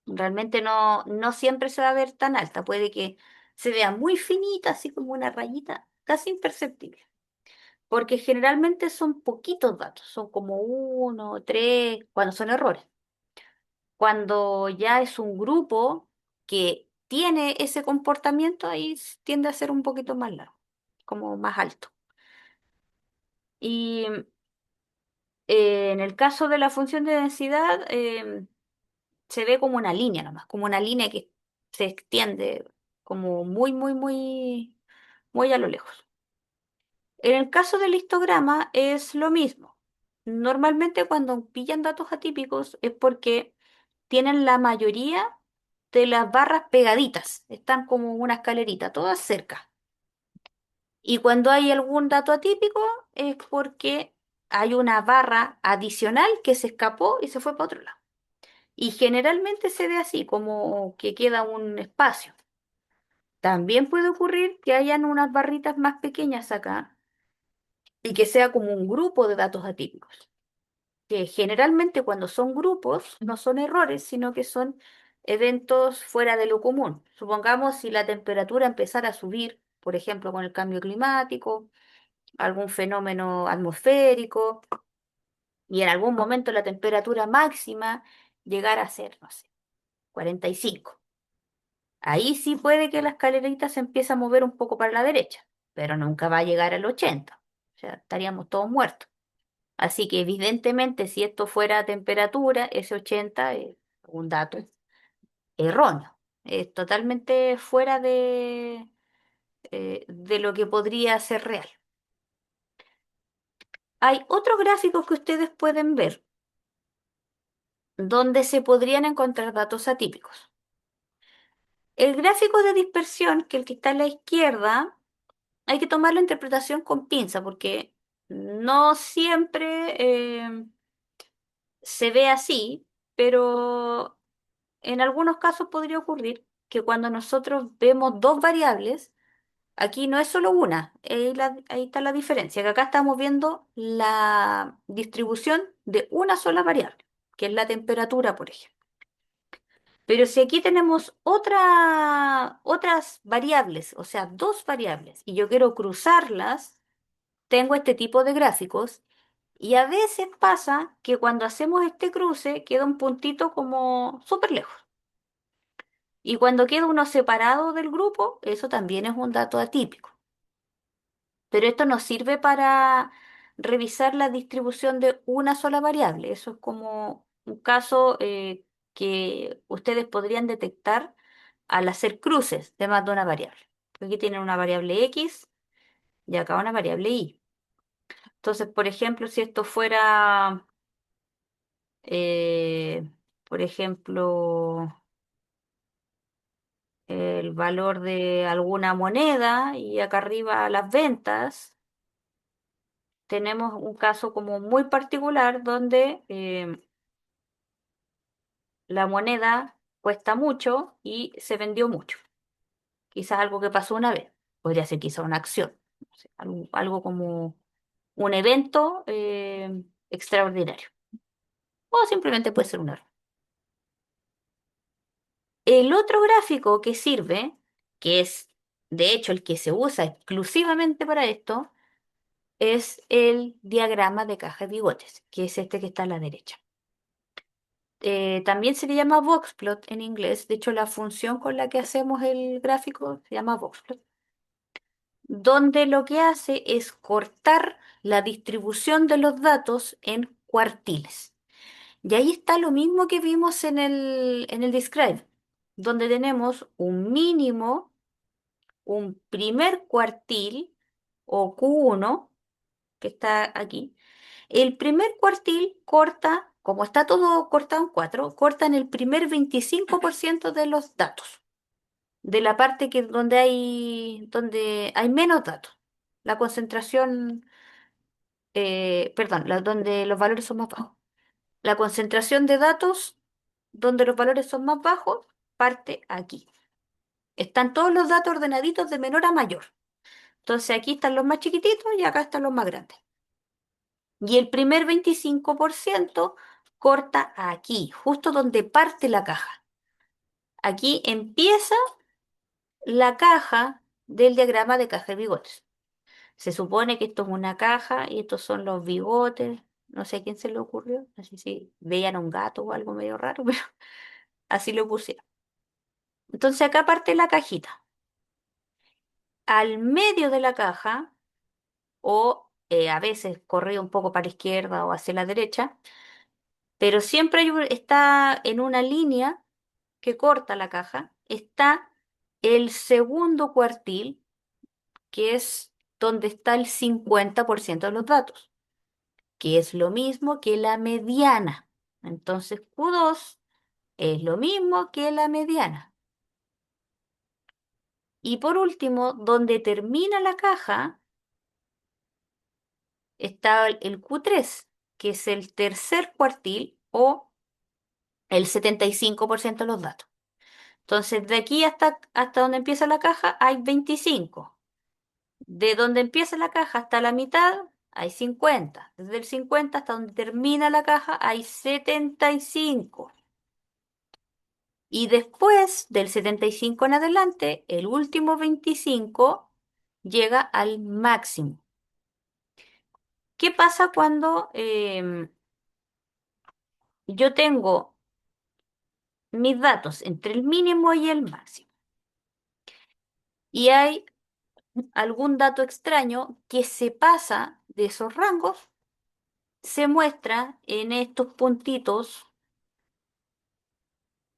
Realmente no siempre se va a ver tan alta. Puede que se vea muy finita, así como una rayita, casi imperceptible. Porque generalmente son poquitos datos, son como uno, tres, cuando son errores. Cuando ya es un grupo que tiene ese comportamiento, ahí tiende a ser un poquito más largo, como más alto. En el caso de la función de densidad, se ve como una línea nomás, como una línea que se extiende como muy, muy, muy, muy a lo lejos. En el caso del histograma es lo mismo. Normalmente cuando pillan datos atípicos es porque tienen la mayoría de las barras pegaditas, están como una escalerita, todas cerca. Y cuando hay algún dato atípico es porque hay una barra adicional que se escapó y se fue para otro lado. Y generalmente se ve así, como que queda un espacio. También puede ocurrir que hayan unas barritas más pequeñas acá y que sea como un grupo de datos atípicos, que generalmente cuando son grupos no son errores, sino que son eventos fuera de lo común. Supongamos si la temperatura empezara a subir, por ejemplo, con el cambio climático, algún fenómeno atmosférico, y en algún momento la temperatura máxima llegara a ser, no sé, 45. Ahí sí puede que la escalerita se empiece a mover un poco para la derecha, pero nunca va a llegar al 80. O sea, estaríamos todos muertos. Así que evidentemente si esto fuera a temperatura, ese 80 es un dato erróneo. Es totalmente fuera de lo que podría ser real. Hay otros gráficos que ustedes pueden ver donde se podrían encontrar datos atípicos. El gráfico de dispersión, que el que está a la izquierda, hay que tomar la interpretación con pinza porque no siempre se ve así, pero en algunos casos podría ocurrir que cuando nosotros vemos dos variables, aquí no es solo una, ahí está la diferencia, que acá estamos viendo la distribución de una sola variable, que es la temperatura, por ejemplo. Pero si aquí tenemos otras variables, o sea, dos variables, y yo quiero cruzarlas, tengo este tipo de gráficos y a veces pasa que cuando hacemos este cruce queda un puntito como súper lejos. Y cuando queda uno separado del grupo, eso también es un dato atípico. Pero esto nos sirve para revisar la distribución de una sola variable. Eso es como un caso que ustedes podrían detectar al hacer cruces de más de una variable. Aquí tienen una variable X y acá una variable Y. Entonces, por ejemplo, si esto fuera, eh, por ejemplo, el valor de alguna moneda y acá arriba las ventas, tenemos un caso como muy particular donde la moneda cuesta mucho y se vendió mucho. Quizás algo que pasó una vez, podría ser quizás una acción, no sé, algo como un evento extraordinario o simplemente puede ser un error. El otro gráfico que sirve, que es de hecho el que se usa exclusivamente para esto, es el diagrama de caja de bigotes, que es este que está a la derecha. También se le llama boxplot en inglés. De hecho, la función con la que hacemos el gráfico se llama boxplot, donde lo que hace es cortar la distribución de los datos en cuartiles. Y ahí está lo mismo que vimos en el describe, donde tenemos un mínimo, un primer cuartil o Q1, que está aquí. El primer cuartil corta, como está todo cortado en cuatro, corta en el primer 25% de los datos, de la parte donde hay menos datos. La concentración, perdón, donde los valores son más bajos. La concentración de datos donde los valores son más bajos parte aquí. Están todos los datos ordenaditos de menor a mayor. Entonces aquí están los más chiquititos y acá están los más grandes. Y el primer 25% corta aquí, justo donde parte la caja. Aquí empieza la caja del diagrama de caja de bigotes. Se supone que esto es una caja y estos son los bigotes. No sé a quién se le ocurrió. No sé si veían un gato o algo medio raro, pero así lo pusieron. Entonces acá parte la cajita. Al medio de la caja o a veces corría un poco para la izquierda o hacia la derecha, pero siempre está en una línea que corta la caja, está el segundo cuartil, que es donde está el 50% de los datos, que es lo mismo que la mediana. Entonces Q2 es lo mismo que la mediana. Y por último, donde termina la caja, está el Q3, que es el tercer cuartil o el 75% de los datos. Entonces, de aquí hasta donde empieza la caja hay 25. De donde empieza la caja hasta la mitad hay 50. Desde el 50 hasta donde termina la caja hay 75. Y después del 75 en adelante, el último 25 llega al máximo. ¿Qué pasa cuando yo tengo mis datos entre el mínimo y el máximo? Y hay algún dato extraño que se pasa de esos rangos, se muestra en estos puntitos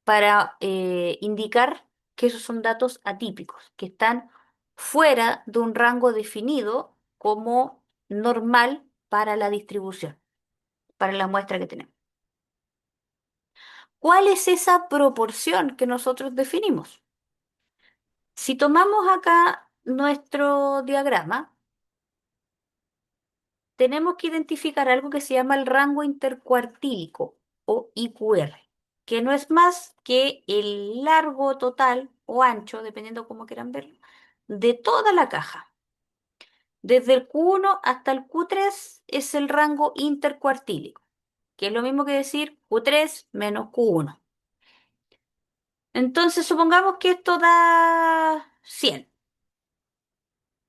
para indicar que esos son datos atípicos, que están fuera de un rango definido como normal para la distribución, para la muestra que tenemos. ¿Cuál es esa proporción que nosotros definimos? Si tomamos acá nuestro diagrama, tenemos que identificar algo que se llama el rango intercuartílico o IQR, que no es más que el largo total o ancho, dependiendo cómo quieran verlo, de toda la caja. Desde el Q1 hasta el Q3 es el rango intercuartílico, que es lo mismo que decir Q3 menos Q1. Entonces, supongamos que esto da 100.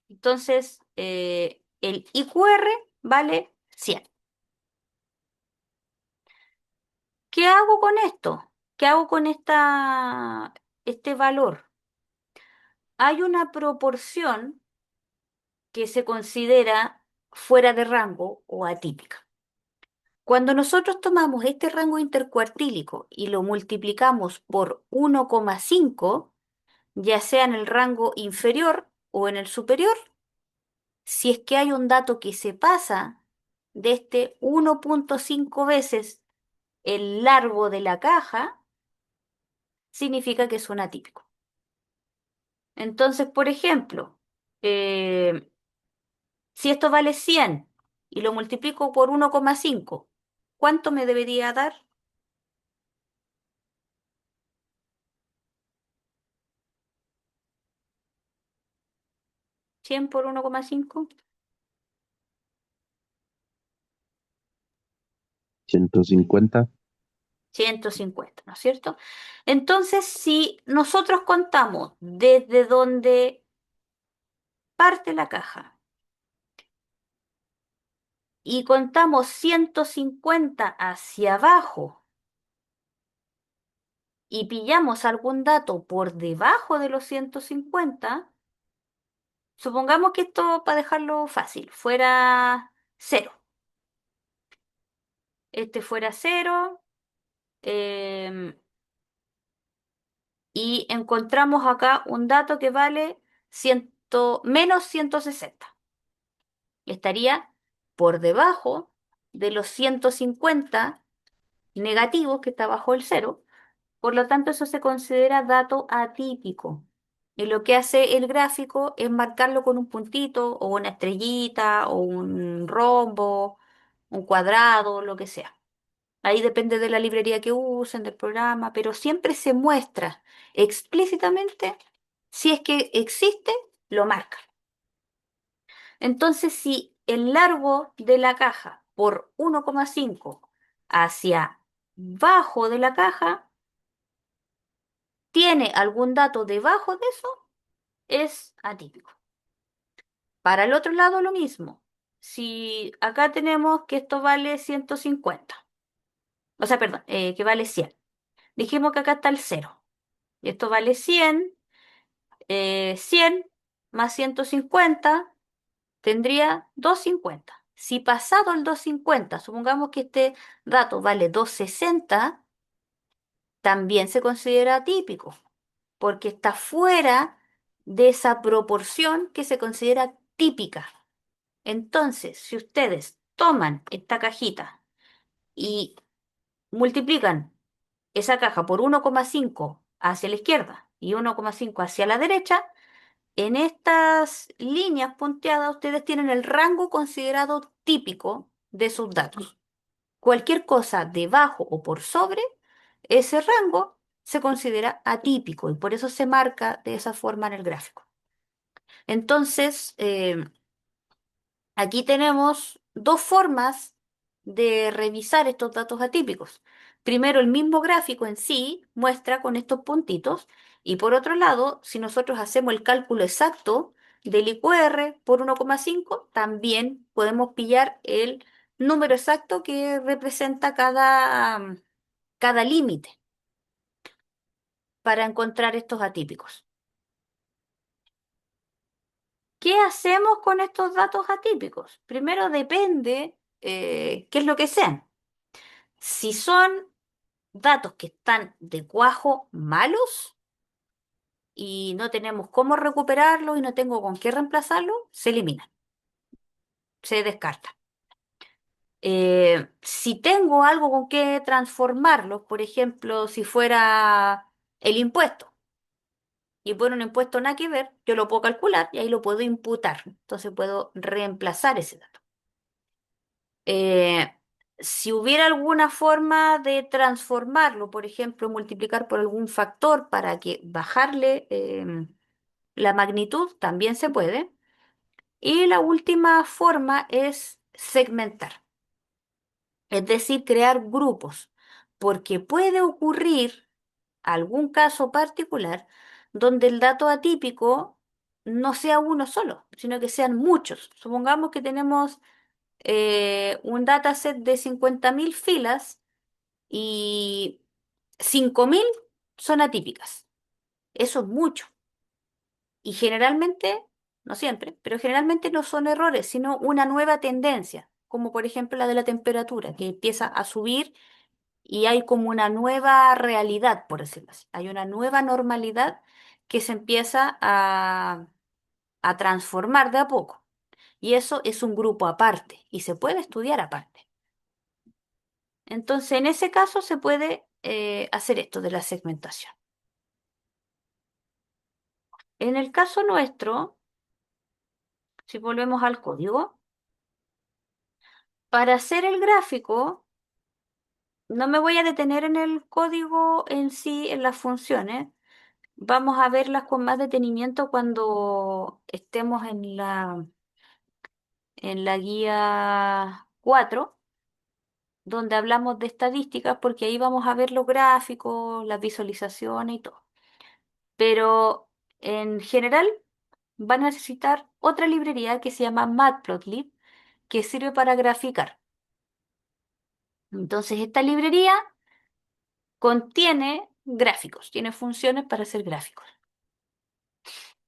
Entonces, el IQR vale 100. ¿Qué hago con esto? ¿Qué hago con este valor? Hay una proporción que se considera fuera de rango o atípica. Cuando nosotros tomamos este rango intercuartílico y lo multiplicamos por 1,5, ya sea en el rango inferior o en el superior, si es que hay un dato que se pasa de este 1,5 veces el largo de la caja, significa que es un atípico. Entonces, por ejemplo, eh, si esto vale 100 y lo multiplico por 1,5, ¿cuánto me debería dar? 100 por 1,5. 150. 150, ¿no es cierto? Entonces, si nosotros contamos desde donde parte la caja y contamos 150 hacia abajo y pillamos algún dato por debajo de los 150, supongamos que esto, para dejarlo fácil, fuera cero. Este fuera cero, em, y encontramos acá un dato que vale menos 160. Estaría por debajo de los 150 negativos que está bajo el cero. Por lo tanto, eso se considera dato atípico. Y lo que hace el gráfico es marcarlo con un puntito o una estrellita o un rombo, un cuadrado, lo que sea. Ahí depende de la librería que usen, del programa, pero siempre se muestra explícitamente si es que existe, lo marca. Entonces, si el largo de la caja por 1,5 hacia abajo de la caja tiene algún dato debajo de eso, es atípico. Para el otro lado, lo mismo. Si acá tenemos que esto vale 150, o sea, perdón, que vale 100. Dijimos que acá está el cero. Y esto vale 100, 100 más 150 tendría 250. Si pasado el 250, supongamos que este dato vale 260, también se considera atípico, porque está fuera de esa proporción que se considera típica. Entonces, si ustedes toman esta cajita y multiplican esa caja por 1,5 hacia la izquierda y 1,5 hacia la derecha, en estas líneas punteadas ustedes tienen el rango considerado típico de sus datos. Cualquier cosa debajo o por sobre ese rango se considera atípico y por eso se marca de esa forma en el gráfico. Entonces, aquí tenemos dos formas de revisar estos datos atípicos. Primero, el mismo gráfico en sí muestra con estos puntitos y por otro lado, si nosotros hacemos el cálculo exacto del IQR por 1,5, también podemos pillar el número exacto que representa cada límite para encontrar estos atípicos. ¿Qué hacemos con estos datos atípicos? Primero depende qué es lo que sean. Si son datos que están de cuajo malos y no tenemos cómo recuperarlos y no tengo con qué reemplazarlos, se eliminan, se descartan. Si tengo algo con qué transformarlos, por ejemplo, si fuera el impuesto, y por un impuesto nada que ver, yo lo puedo calcular y ahí lo puedo imputar. Entonces puedo reemplazar ese dato. Eh, si hubiera alguna forma de transformarlo, por ejemplo, multiplicar por algún factor para que bajarle la magnitud, también se puede. Y la última forma es segmentar, es decir, crear grupos, porque puede ocurrir algún caso particular donde el dato atípico no sea uno solo, sino que sean muchos. Supongamos que tenemos un dataset de 50.000 filas y 5.000 son atípicas. Eso es mucho. Y generalmente, no siempre, pero generalmente no son errores, sino una nueva tendencia, como por ejemplo la de la temperatura, que empieza a subir y hay como una nueva realidad, por decirlo así. Hay una nueva normalidad que se empieza a transformar de a poco. Y eso es un grupo aparte y se puede estudiar aparte. Entonces, en ese caso se puede hacer esto de la segmentación. En el caso nuestro, si volvemos al código, para hacer el gráfico, no me voy a detener en el código en sí, en las funciones. Vamos a verlas con más detenimiento cuando estemos en la guía 4, donde hablamos de estadísticas, porque ahí vamos a ver los gráficos, las visualizaciones y todo. Pero en general van a necesitar otra librería que se llama Matplotlib, que sirve para graficar. Entonces, esta librería contiene gráficos, tiene funciones para hacer gráficos.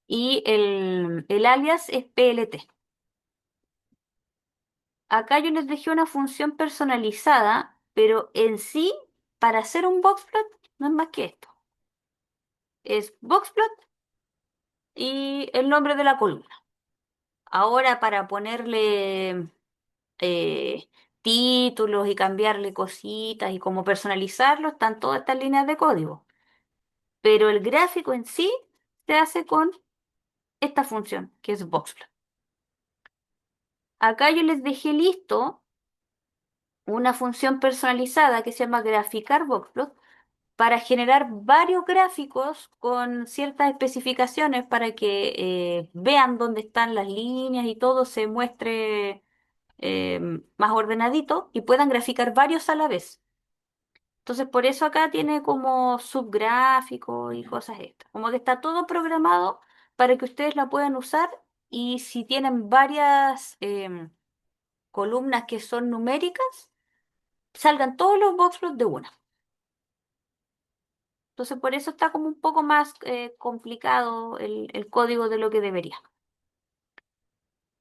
Y el alias es PLT. Acá yo les dejé una función personalizada, pero en sí, para hacer un boxplot, no es más que esto. Es boxplot y el nombre de la columna. Ahora, para ponerle eh, títulos y cambiarle cositas y cómo personalizarlo, están todas estas líneas de código. Pero el gráfico en sí se hace con esta función, que es boxplot. Acá yo les dejé listo una función personalizada que se llama graficar boxplot para generar varios gráficos con ciertas especificaciones para que vean dónde están las líneas y todo se muestre más ordenadito y puedan graficar varios a la vez. Entonces, por eso acá tiene como subgráficos y cosas estas. Como que está todo programado para que ustedes la puedan usar y si tienen varias columnas que son numéricas, salgan todos los boxplots de una. Entonces, por eso está como un poco más complicado el código de lo que debería.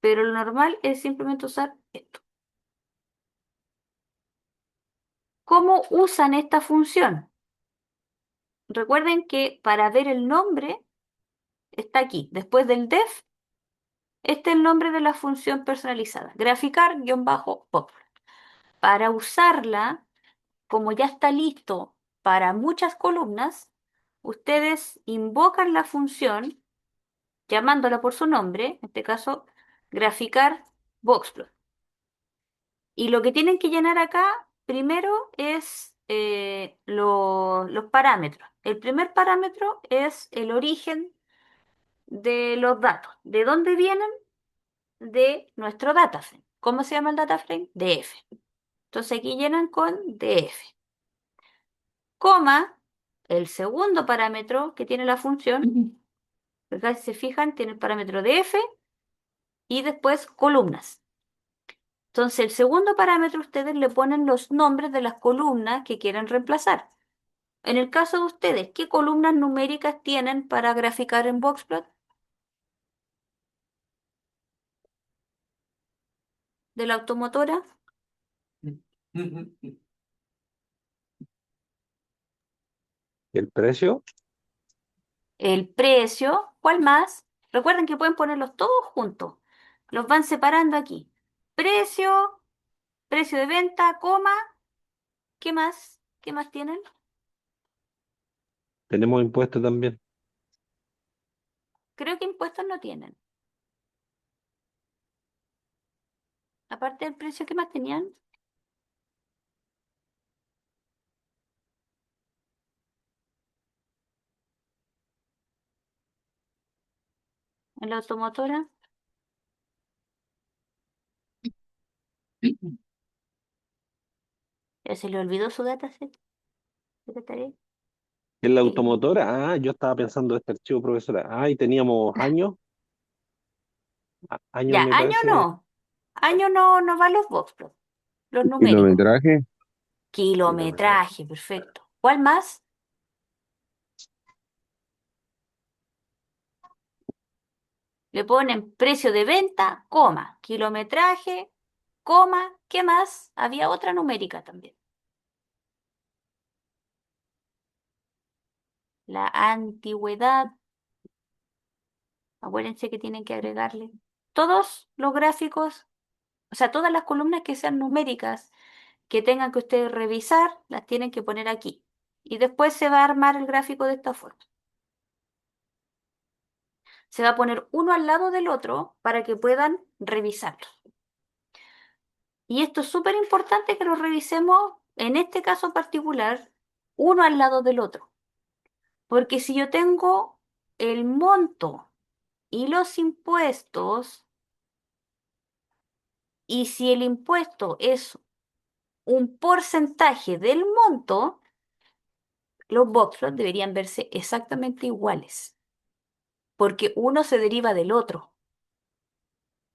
pero lo normal es simplemente usar esto. ¿Cómo usan esta función? Recuerden que para ver el nombre está aquí. Después del def, este es el nombre de la función personalizada. Graficar-pop. Para usarla, como ya está listo para muchas columnas, ustedes invocan la función llamándola por su nombre, en este caso, graficar boxplot. Y lo que tienen que llenar acá primero es los parámetros. El primer parámetro es el origen de los datos. ¿De dónde vienen? De nuestro dataframe. ¿Cómo se llama el dataframe? DF. Entonces aquí llenan con DF. Coma, el segundo parámetro que tiene la función, acá si se fijan, tiene el parámetro DF y después columnas. Entonces, el segundo parámetro ustedes le ponen los nombres de las columnas que quieren reemplazar. En el caso de ustedes, ¿qué columnas numéricas tienen para graficar en Boxplot? ¿De la automotora? ¿El precio? El precio. ¿Cuál más? Recuerden que pueden ponerlos todos juntos. Los van separando aquí. Precio, precio de venta, coma. ¿Qué más? ¿Qué más tienen? Tenemos impuestos también. Creo que impuestos no tienen. Aparte del precio, ¿qué más tenían? En la automotora. ¿Ya se le olvidó su dataset? Secretaría. ¿En la Eh, automotora? Ah, yo estaba pensando este archivo, profesora. Ah, y teníamos años, años Ya, me año parece, no. Año no, no van los boxplots, los numéricos. Kilometraje, kilómetros. Kilometraje, perfecto. ¿Cuál más? Le ponen precio de venta, coma, kilometraje, coma, ¿qué más? Había otra numérica también. La antigüedad, acuérdense que tienen que agregarle. Todos los gráficos, o sea, todas las columnas que sean numéricas, que tengan que ustedes revisar, las tienen que poner aquí. Y después se va a armar el gráfico de esta forma. Se va a poner uno al lado del otro para que puedan revisarlo. Y esto es súper importante que lo revisemos, en este caso particular, uno al lado del otro. Porque si yo tengo el monto y los impuestos, y si el impuesto es un porcentaje del monto, los boxplots deberían verse exactamente iguales, porque uno se deriva del otro.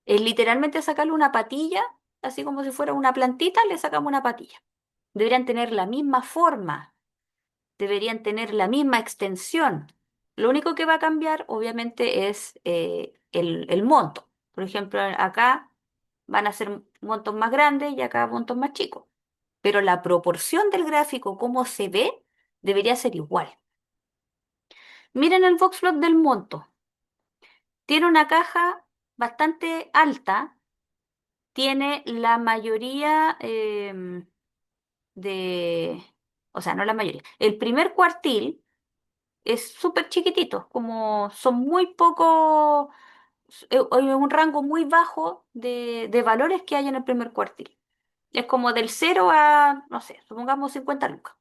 Es literalmente sacarle una patilla, así como si fuera una plantita, le sacamos una patilla. Deberían tener la misma forma, deberían tener la misma extensión. Lo único que va a cambiar, obviamente, es el monto. Por ejemplo, acá van a ser montos más grandes y acá montos más chicos. Pero la proporción del gráfico, cómo se ve, debería ser igual. Miren el boxplot del monto. Tiene una caja bastante alta, tiene la mayoría de, o sea, no la mayoría, el primer cuartil es súper chiquitito, como son muy pocos, hay un rango muy bajo de valores que hay en el primer cuartil. Es como del cero a, no sé, supongamos 50 lucas.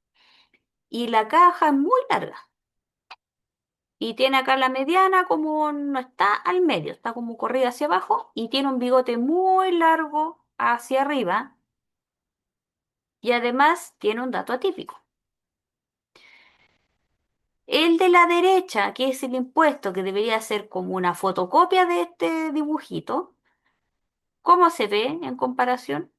Y la caja es muy larga. Y tiene acá la mediana como no está al medio, está como corrida hacia abajo y tiene un bigote muy largo hacia arriba y además tiene un dato atípico. El de la derecha, que es el impuesto, que debería ser como una fotocopia de este dibujito, ¿cómo se ve en comparación?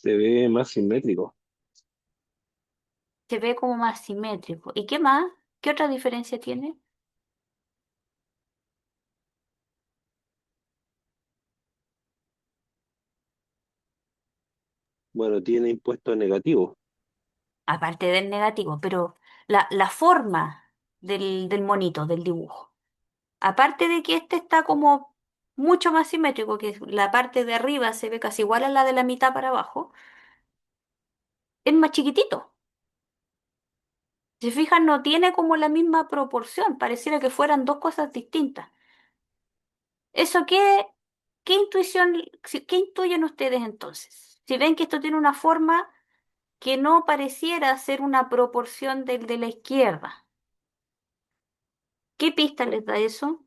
Se ve más simétrico. Se ve como más simétrico. ¿Y qué más? ¿Qué otra diferencia tiene? Bueno, tiene impuestos negativos. Aparte del negativo, pero la forma del monito, del dibujo. Aparte de que este está como mucho más simétrico, que la parte de arriba se ve casi igual a la de la mitad para abajo, es más chiquitito. Si se fijan, no tiene como la misma proporción, pareciera que fueran dos cosas distintas. ¿Eso qué intuición, qué intuyen ustedes entonces? Si ven que esto tiene una forma que no pareciera ser una proporción del de la izquierda, ¿qué pista les da eso?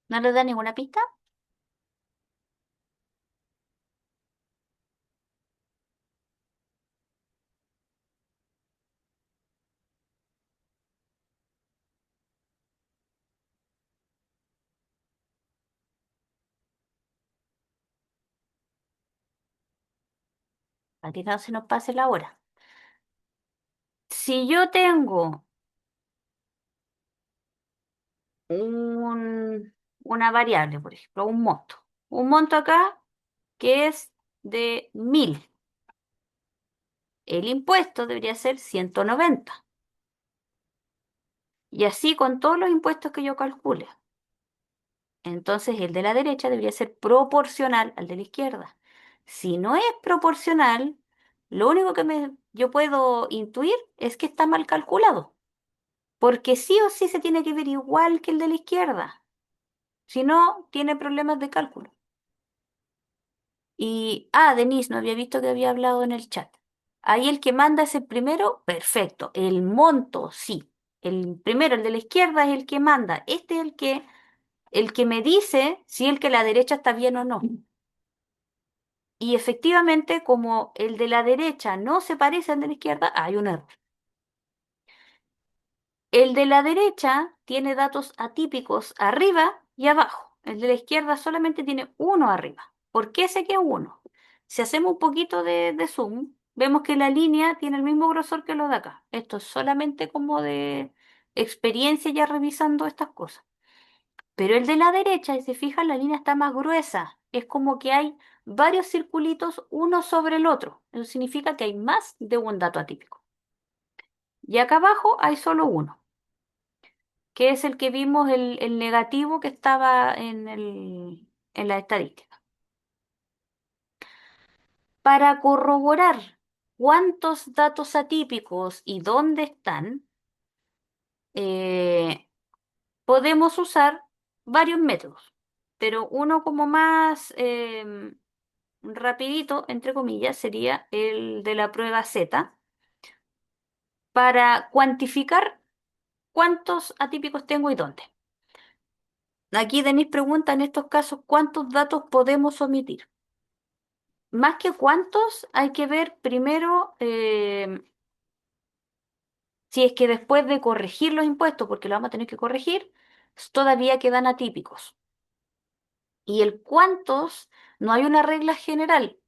¿No les da ninguna pista? Para que no se nos pase la hora. Si yo tengo una variable, por ejemplo, un monto acá que es de 1000, el impuesto debería ser 190. Y así con todos los impuestos que yo calcule. Entonces el de la derecha debería ser proporcional al de la izquierda. Si no es proporcional, lo único que yo puedo intuir es que está mal calculado, porque sí o sí se tiene que ver igual que el de la izquierda. Si no, tiene problemas de cálculo. Denise, no había visto que había hablado en el chat. Ahí el que manda es el primero, perfecto. El monto, sí. El primero, el de la izquierda, es el que manda. Este es el que me dice si el que la derecha está bien o no. Y efectivamente, como el de la derecha no se parece al de la izquierda, hay un error. El de la derecha tiene datos atípicos arriba y abajo. El de la izquierda solamente tiene uno arriba. ¿Por qué sé que es uno? Si hacemos un poquito de zoom, vemos que la línea tiene el mismo grosor que lo de acá. Esto es solamente como de experiencia ya revisando estas cosas. Pero el de la derecha, si se fijan, la línea está más gruesa. Es como que hay varios circulitos uno sobre el otro. Eso significa que hay más de un dato atípico. Y acá abajo hay solo uno, que es el que vimos, el negativo que estaba en la estadística. Para corroborar cuántos datos atípicos y dónde están, eh, podemos usar varios métodos, pero uno como más rapidito, entre comillas, sería el de la prueba Z, para cuantificar cuántos atípicos tengo y dónde. Aquí Denis pregunta en estos casos cuántos datos podemos omitir. Más que cuántos, hay que ver primero si es que después de corregir los impuestos, porque lo vamos a tener que corregir, todavía quedan atípicos. Y el cuántos, no hay una regla general,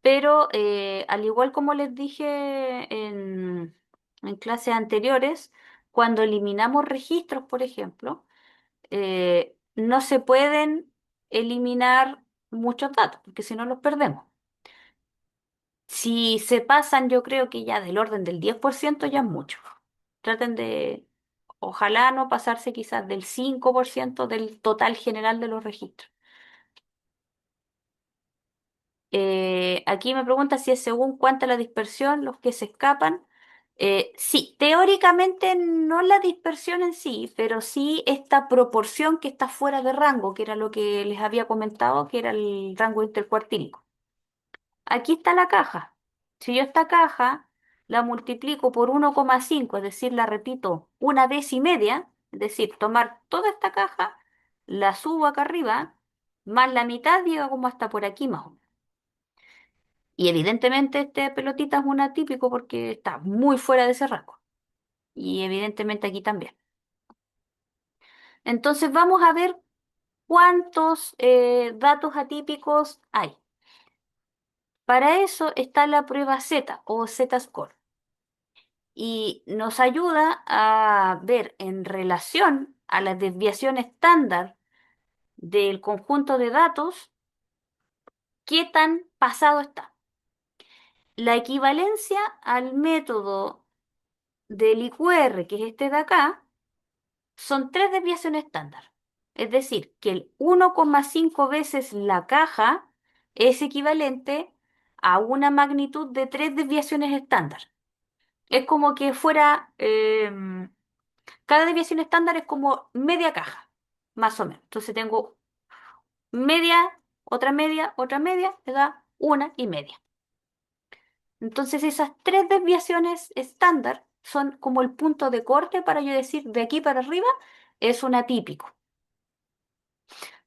pero al igual como les dije en clases anteriores, cuando eliminamos registros, por ejemplo, no se pueden eliminar muchos datos, porque si no los perdemos. Si se pasan, yo creo que ya del orden del 10% ya es mucho. Traten de, ojalá no pasarse quizás del 5% del total general de los registros. Aquí me pregunta si es según cuánta la dispersión, los que se escapan. Sí, teóricamente no la dispersión en sí, pero sí esta proporción que está fuera de rango, que era lo que les había comentado, que era el rango intercuartílico. Aquí está la caja. Si yo esta caja la multiplico por 1,5, es decir, la repito una vez y media, es decir, tomar toda esta caja, la subo acá arriba, más la mitad llega como hasta por aquí más o menos. Y evidentemente este pelotita es un atípico porque está muy fuera de ese rango. Y evidentemente aquí también. Entonces vamos a ver cuántos datos atípicos hay. Para eso está la prueba Z o Z-score y nos ayuda a ver en relación a la desviación estándar del conjunto de datos qué tan pasado está. La equivalencia al método del IQR, que es este de acá, son tres desviaciones estándar. Es decir, que el 1,5 veces la caja es equivalente a una magnitud de tres desviaciones estándar. Es como que fuera, cada desviación estándar es como media caja, más o menos. Entonces tengo media, otra media, me da una y media. Entonces esas tres desviaciones estándar son como el punto de corte para yo decir de aquí para arriba es un atípico.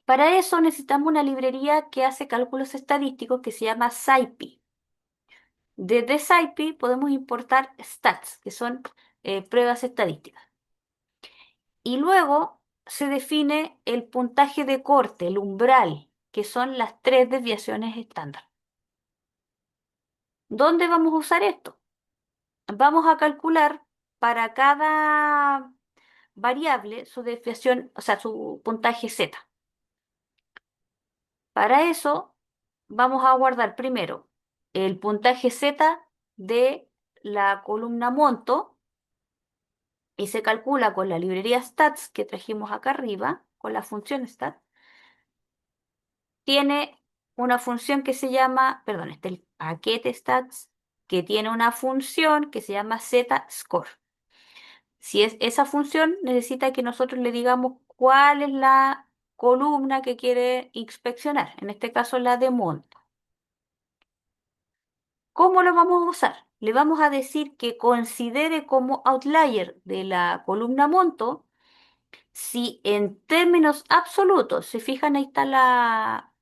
Para eso necesitamos una librería que hace cálculos estadísticos que se llama SciPy. Desde SciPy podemos importar stats, que son pruebas estadísticas. Y luego se define el puntaje de corte, el umbral, que son las tres desviaciones estándar. ¿Dónde vamos a usar esto? Vamos a calcular para cada variable su desviación, o sea, su puntaje Z. Para eso vamos a guardar primero el puntaje Z de la columna monto y se calcula con la librería stats que trajimos acá arriba, con la función stat. Tiene una función que se llama, perdón, este es el paquete stats, que tiene una función que se llama z-score. Si es esa función, necesita que nosotros le digamos cuál es la columna que quiere inspeccionar, en este caso la de monto. ¿Cómo lo vamos a usar? Le vamos a decir que considere como outlier de la columna monto si en términos absolutos, se fijan, ahí está la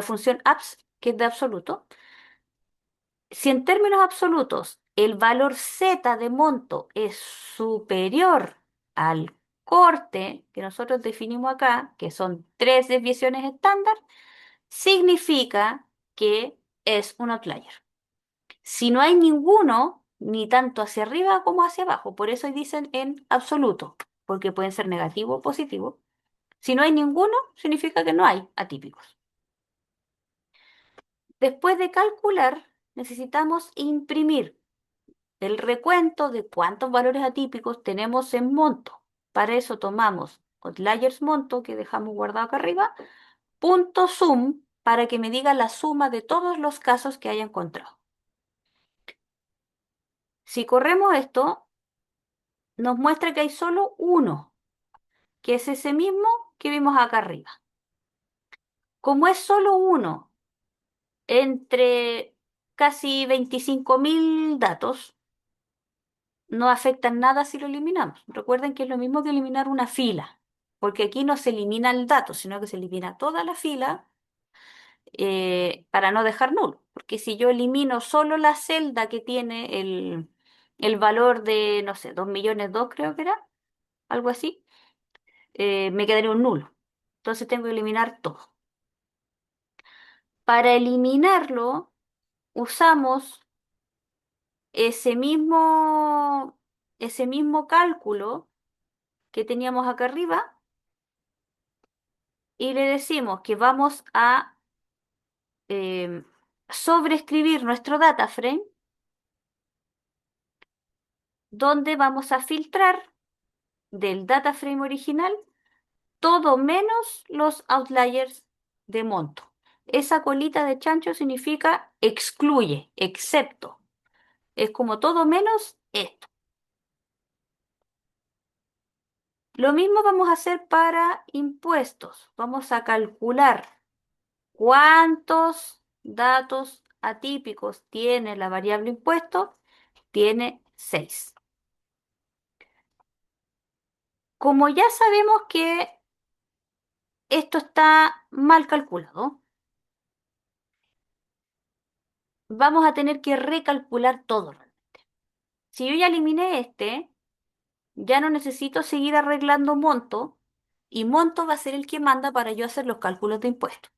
función abs, que es de absoluto. Si en términos absolutos el valor z de monto es superior al corte que nosotros definimos acá, que son tres desviaciones estándar, significa que es un outlier. Si no hay ninguno, ni tanto hacia arriba como hacia abajo, por eso ahí dicen en absoluto, porque pueden ser negativo o positivo. Si no hay ninguno, significa que no hay atípicos. Después de calcular, necesitamos imprimir el recuento de cuántos valores atípicos tenemos en monto. Para eso tomamos outliers monto, que dejamos guardado acá arriba, punto sum, para que me diga la suma de todos los casos que haya encontrado. Si corremos esto, nos muestra que hay solo uno, que es ese mismo que vimos acá arriba. Como es solo uno entre casi 25.000 datos, no afectan nada si lo eliminamos. Recuerden que es lo mismo que eliminar una fila, porque aquí no se elimina el dato, sino que se elimina toda la fila para no dejar nulo. Porque si yo elimino solo la celda que tiene el valor de, no sé, 2.000.002 creo que era, algo así, me quedaría un nulo. Entonces tengo que eliminar todo. Para eliminarlo, usamos ese mismo cálculo que teníamos acá arriba y le decimos que vamos a sobreescribir nuestro data frame, donde vamos a filtrar del data frame original todo menos los outliers de monto. Esa colita de chancho significa excluye, excepto. Es como todo menos esto. Lo mismo vamos a hacer para impuestos. Vamos a calcular cuántos datos atípicos tiene la variable impuesto? Tiene 6. Como ya sabemos que esto está mal calculado, vamos a tener que recalcular todo. Si yo ya eliminé este, ya no necesito seguir arreglando monto y monto va a ser el que manda para yo hacer los cálculos de impuestos.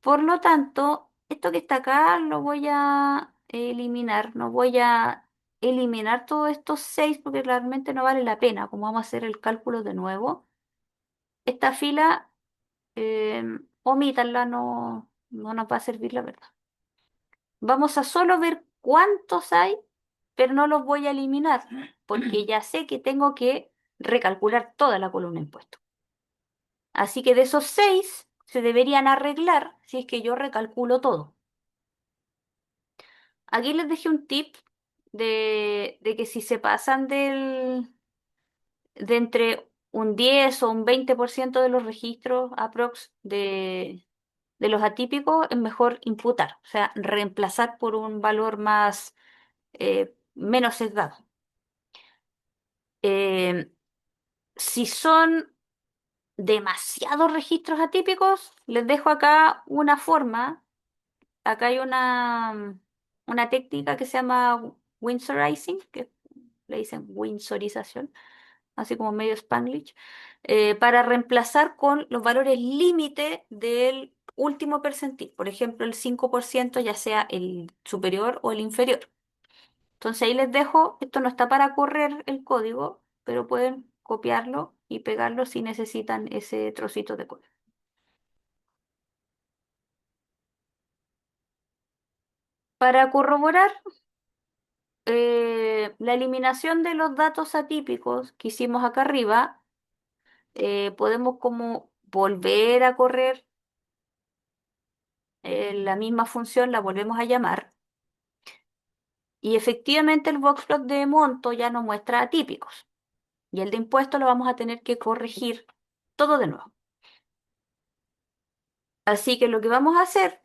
Por lo tanto, esto que está acá lo voy a eliminar. No voy a eliminar todos estos 6 porque realmente no vale la pena. Como vamos a hacer el cálculo de nuevo, esta fila, omítanla, no nos va a servir la verdad. Vamos a solo ver cuántos hay, pero no los voy a eliminar porque ya sé que tengo que recalcular toda la columna de impuestos. Así que de esos 6 se deberían arreglar si es que yo recalculo todo. Aquí les dejé un tip de que si se pasan de entre un 10 o un 20% de los registros aprox de los atípicos, es mejor imputar, o sea, reemplazar por un valor más menos sesgado. Eh, si son demasiados registros atípicos, les dejo acá una forma. Acá hay una técnica que se llama Windsorizing, que le dicen Windsorización, así como medio Spanglish, para reemplazar con los valores límite del último percentil. Por ejemplo, el 5%, ya sea el superior o el inferior. Entonces ahí les dejo, esto no está para correr el código, pero pueden copiarlo y pegarlo si necesitan ese trocito de código. Para corroborar la eliminación de los datos atípicos que hicimos acá arriba, podemos como volver a correr la misma función, la volvemos a llamar, y efectivamente el boxplot de monto ya nos muestra atípicos, y el de impuesto lo vamos a tener que corregir todo de nuevo. Así que lo que vamos a hacer,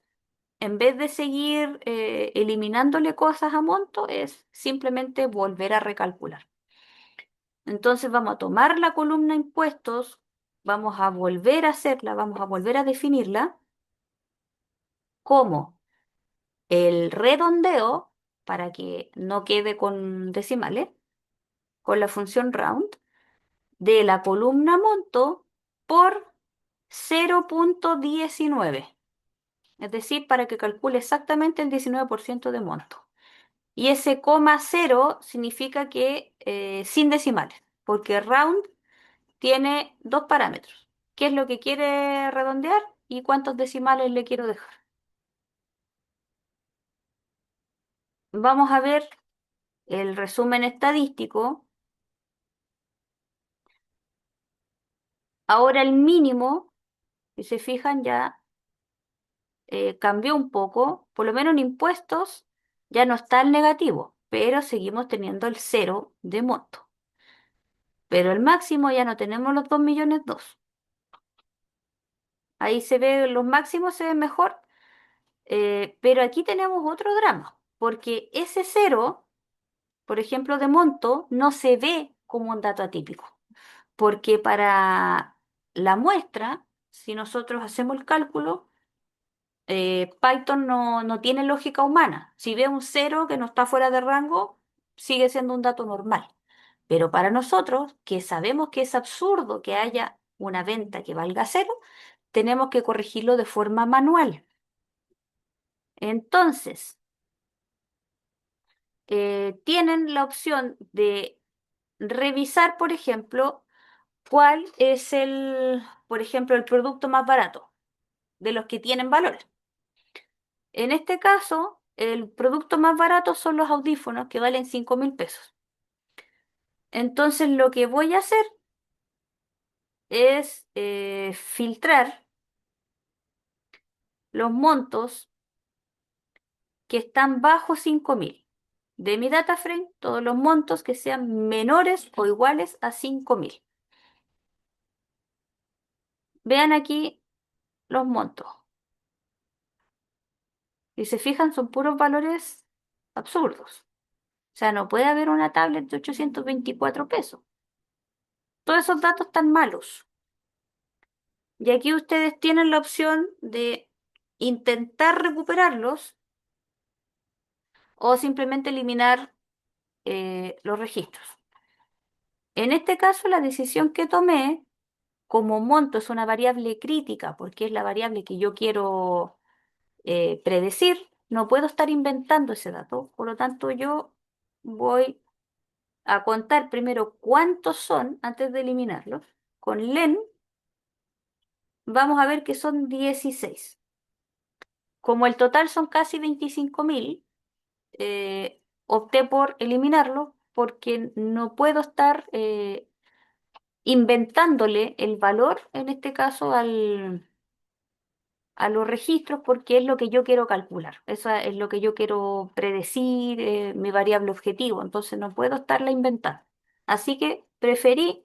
en vez de seguir eliminándole cosas a monto, es simplemente volver a recalcular. Entonces vamos a tomar la columna impuestos, vamos a volver a hacerla, vamos a volver a definirla como el redondeo, para que no quede con decimales, con la función round, de la columna monto por 0,19. Es decir, para que calcule exactamente el 19% de monto. Y ese coma cero significa que sin decimales, porque round tiene dos parámetros. ¿Qué es lo que quiere redondear y cuántos decimales le quiero dejar? Vamos a ver el resumen estadístico. Ahora el mínimo, si se fijan, ya cambió un poco. Por lo menos en impuestos ya no está el negativo, pero seguimos teniendo el cero de monto. Pero el máximo ya no tenemos los 2,2 millones. Ahí se ve, los máximos se ven mejor, pero aquí tenemos otro drama, porque ese cero, por ejemplo, de monto, no se ve como un dato atípico, porque para la muestra, si nosotros hacemos el cálculo, Python no tiene lógica humana. Si ve un cero que no está fuera de rango, sigue siendo un dato normal. Pero para nosotros, que sabemos que es absurdo que haya una venta que valga cero, tenemos que corregirlo de forma manual. Entonces, tienen la opción de revisar, por ejemplo, cuál es por ejemplo, el producto más barato de los que tienen valores. En este caso, el producto más barato son los audífonos que valen 5.000 pesos. Entonces, lo que voy a hacer es filtrar los montos que están bajo 5.000. De mi data frame, todos los montos que sean menores o iguales a 5.000. Vean aquí los montos. Y se fijan, son puros valores absurdos. O sea, no puede haber una tablet de 824 pesos. Todos esos datos están malos. Y aquí ustedes tienen la opción de intentar recuperarlos o simplemente eliminar los registros. En este caso, la decisión que tomé, como monto es una variable crítica, porque es la variable que yo quiero predecir, no puedo estar inventando ese dato. Por lo tanto, yo voy a contar primero cuántos son antes de eliminarlos. Con len vamos a ver que son 16. Como el total son casi 25.000, opté por eliminarlo porque no puedo estar inventándole el valor, en este caso, a los registros, porque es lo que yo quiero calcular. Eso es lo que yo quiero predecir, mi variable objetivo. Entonces no puedo estarla inventando. Así que preferí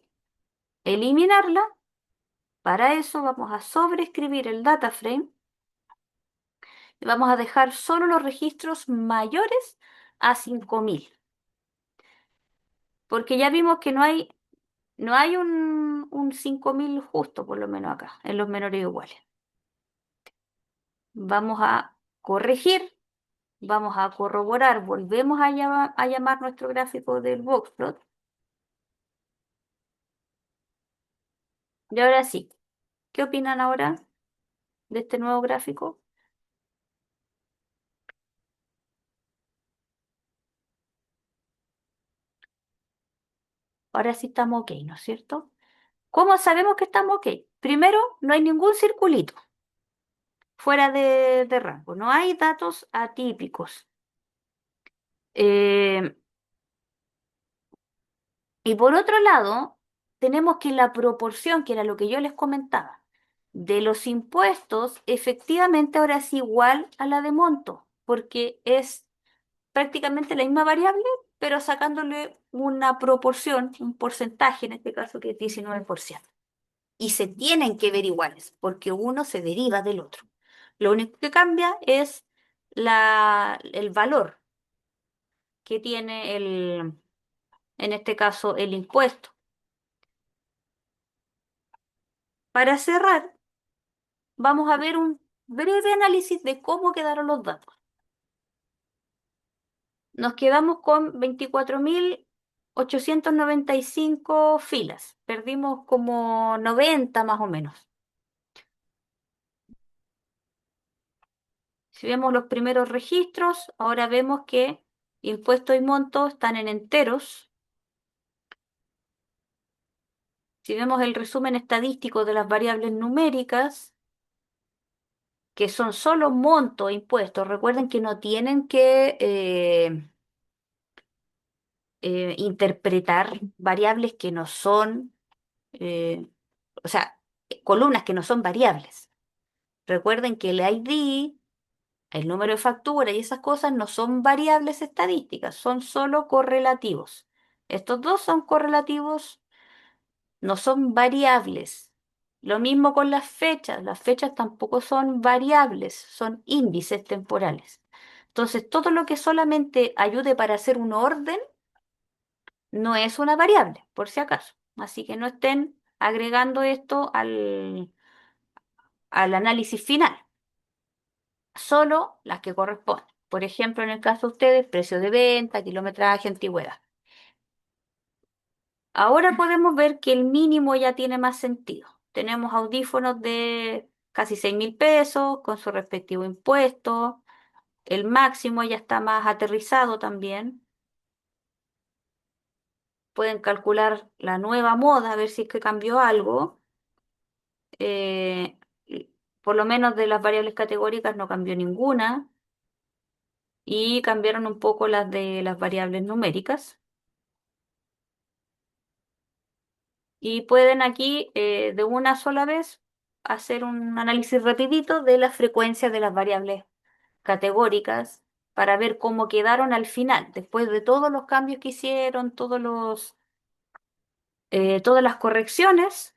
eliminarla. Para eso vamos a sobreescribir el data frame y vamos a dejar solo los registros mayores a 5.000, porque ya vimos que no hay un 5.000 justo, por lo menos acá, en los menores iguales. Vamos a corregir, vamos a corroborar, volvemos a llamar nuestro gráfico del boxplot. Y ahora sí, ¿qué opinan ahora de este nuevo gráfico? Ahora sí estamos ok, ¿no es cierto? ¿Cómo sabemos que estamos ok? Primero, no hay ningún circulito fuera de rango, no hay datos atípicos. Eh, y por otro lado, tenemos que la proporción, que era lo que yo les comentaba, de los impuestos, efectivamente ahora es igual a la de monto, porque es prácticamente la misma variable, pero sacándole una proporción, un porcentaje, en este caso que es 19%. Y se tienen que ver iguales, porque uno se deriva del otro. Lo único que cambia es el valor que tiene en este caso, el impuesto. Para cerrar, vamos a ver un breve análisis de cómo quedaron los datos. Nos quedamos con 24.895 filas. Perdimos como 90 más o menos. Si vemos los primeros registros, ahora vemos que impuesto y monto están en enteros. Si vemos el resumen estadístico de las variables numéricas, que son solo monto e impuestos, recuerden que no tienen que interpretar variables que no son, eh, o sea, columnas que no son variables. Recuerden que el ID, el número de factura y esas cosas no son variables estadísticas, son solo correlativos. Estos dos son correlativos, no son variables. Lo mismo con las fechas tampoco son variables, son índices temporales. Entonces, todo lo que solamente ayude para hacer un orden no es una variable, por si acaso. Así que no estén agregando esto al análisis final, solo las que corresponden. Por ejemplo, en el caso de ustedes, precio de venta, kilometraje, antigüedad. Ahora podemos ver que el mínimo ya tiene más sentido. Tenemos audífonos de casi 6.000 pesos con su respectivo impuesto. El máximo ya está más aterrizado también. Pueden calcular la nueva moda, a ver si es que cambió algo. Eh, y por lo menos de las variables categóricas no cambió ninguna y cambiaron un poco las de las variables numéricas. Y pueden aquí de una sola vez hacer un análisis rapidito de las frecuencias de las variables categóricas para ver cómo quedaron al final, después de todos los cambios que hicieron, todas las correcciones.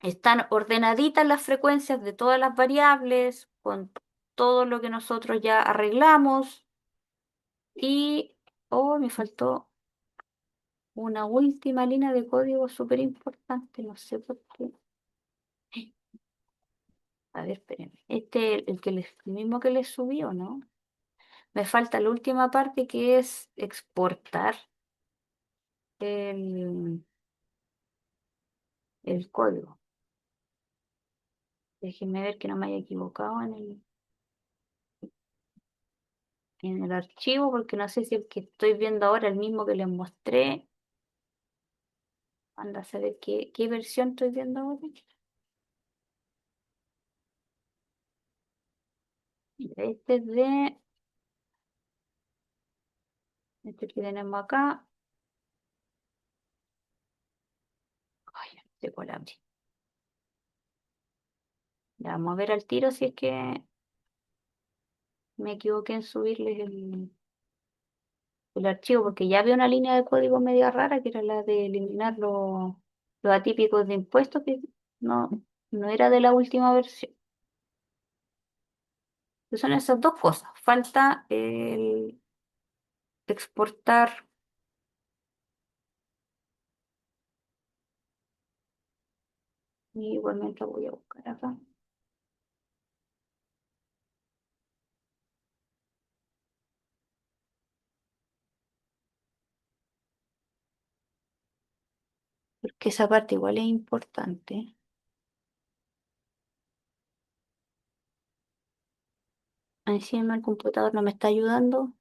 Están ordenaditas las frecuencias de todas las variables, con todo lo que nosotros ya arreglamos y, oh, me faltó una última línea de código súper importante, no sé por qué. A ver, espérenme. Este, el mismo que les subí, ¿o no? Me falta la última parte que es exportar el, el código. Déjenme ver que no me haya equivocado en el archivo, porque no sé si el que estoy viendo ahora, el mismo que les mostré, anda a saber qué versión estoy viendo ahora. Este es este que tenemos acá. Ay, este cuál abrí. Ya vamos a ver al tiro si es que me equivoqué en subirles el archivo, porque ya había una línea de código media rara que era la de eliminar los atípicos de impuestos, que no, no era de la última versión. Entonces son esas dos cosas. Falta el exportar, y igualmente lo voy a buscar acá, porque esa parte igual es importante. Encima el computador no me está ayudando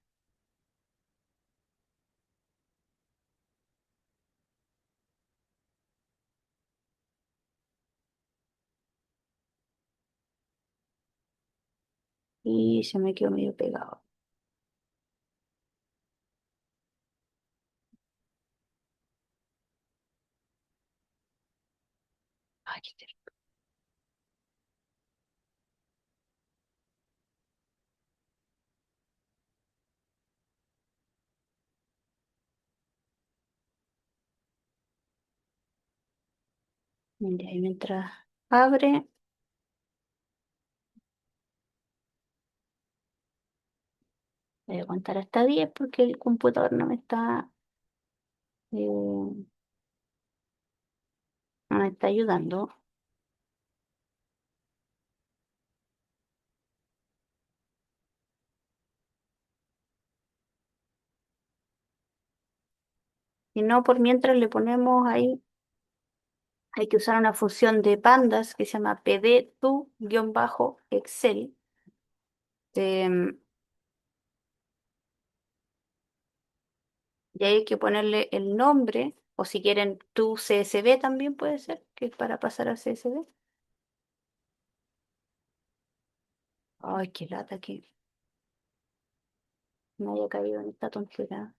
y se me quedó medio pegado. Ay, qué terrible. Mira, y mientras abre, voy a contar hasta 10 porque el computador no me está ayudando. Si no, por mientras le ponemos ahí, hay que usar una función de pandas que se llama pd-to-excel. em, y hay que ponerle el nombre, o si quieren tu CSV también puede ser, que es para pasar a CSV. Ay, qué lata que me haya caído en esta tontería.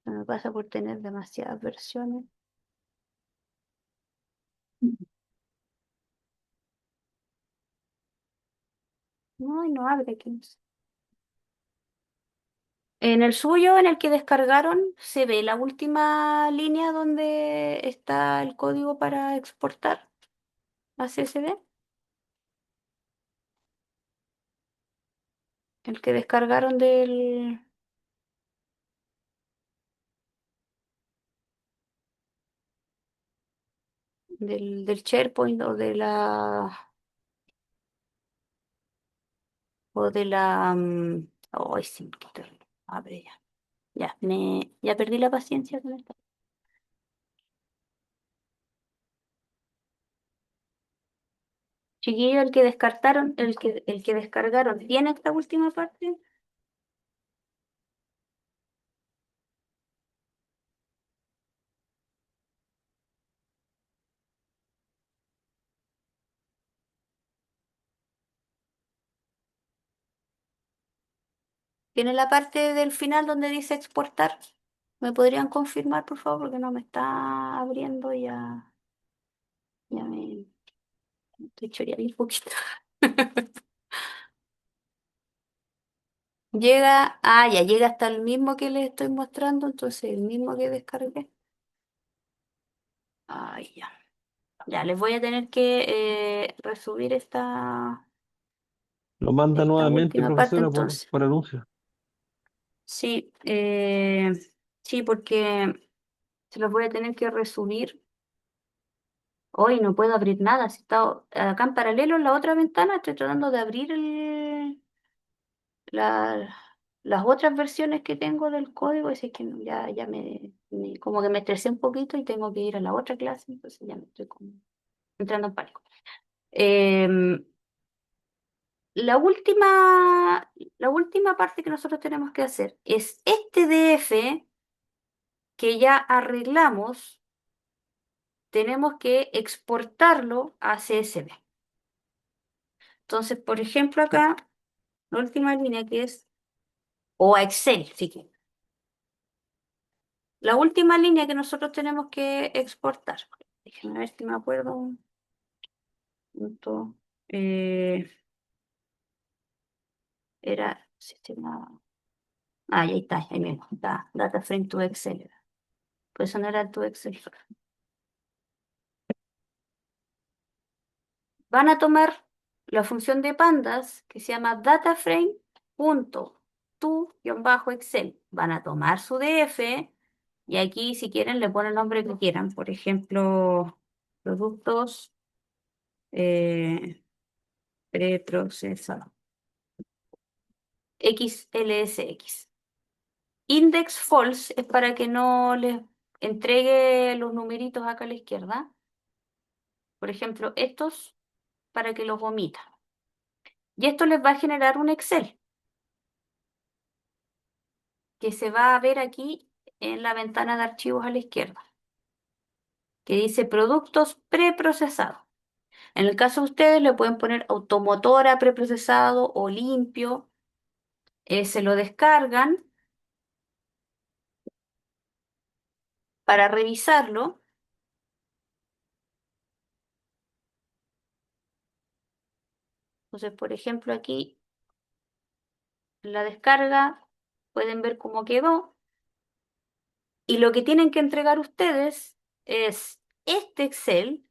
No me pasa por tener demasiadas versiones. No, y no abre aquí. En el suyo, en el que descargaron, se ve la última línea donde está el código para exportar a CSV. El que descargaron del SharePoint o de la. Ay, sí, qué terrible. Abre ya. Ya perdí la paciencia con esto. Chiquillo, el que descargaron, ¿tiene esta última parte? ¿Tiene la parte del final donde dice exportar? ¿Me podrían confirmar, por favor? Porque no me está abriendo y ya me estoy choreando un poquito. Ya llega hasta el mismo que les estoy mostrando, entonces el mismo que descargué. Ay, ya. Ya, les voy a tener que resubir Lo manda esta nuevamente, última parte profesora, entonces. por anuncio. Sí, sí, porque se los voy a tener que resubir. Hoy no puedo abrir nada. Si está acá en paralelo en la otra ventana, estoy tratando de abrir la- las otras versiones que tengo del código. Y si es que ya como que me estresé un poquito y tengo que ir a la otra clase, entonces ya me estoy como entrando en pánico. Em, la última, la última parte que nosotros tenemos que hacer es este DF que ya arreglamos, tenemos que exportarlo a CSV. Entonces, por ejemplo, acá, la última línea que es, o a Excel, si quieren. La última línea que nosotros tenemos que exportar. Déjenme ver si me acuerdo. Punto, eh, era sistema. Ah, ahí está, ahí mismo. Está, data frame to Excel. Pues eso no era tu Excel. Van a tomar la función de pandas que se llama dataframe.to-excel. Van a tomar su DF y aquí si quieren le ponen el nombre que quieran. Por ejemplo, productos eh, preprocesados. XLSX. Index false es para que no les entregue los numeritos acá a la izquierda. Por ejemplo, estos para que los omita. Y esto les va a generar un Excel que se va a ver aquí en la ventana de archivos a la izquierda, que dice productos preprocesados. En el caso de ustedes le pueden poner automotora preprocesado o limpio, se lo descargan para revisarlo. Entonces, por ejemplo, aquí en la descarga pueden ver cómo quedó y lo que tienen que entregar ustedes es este Excel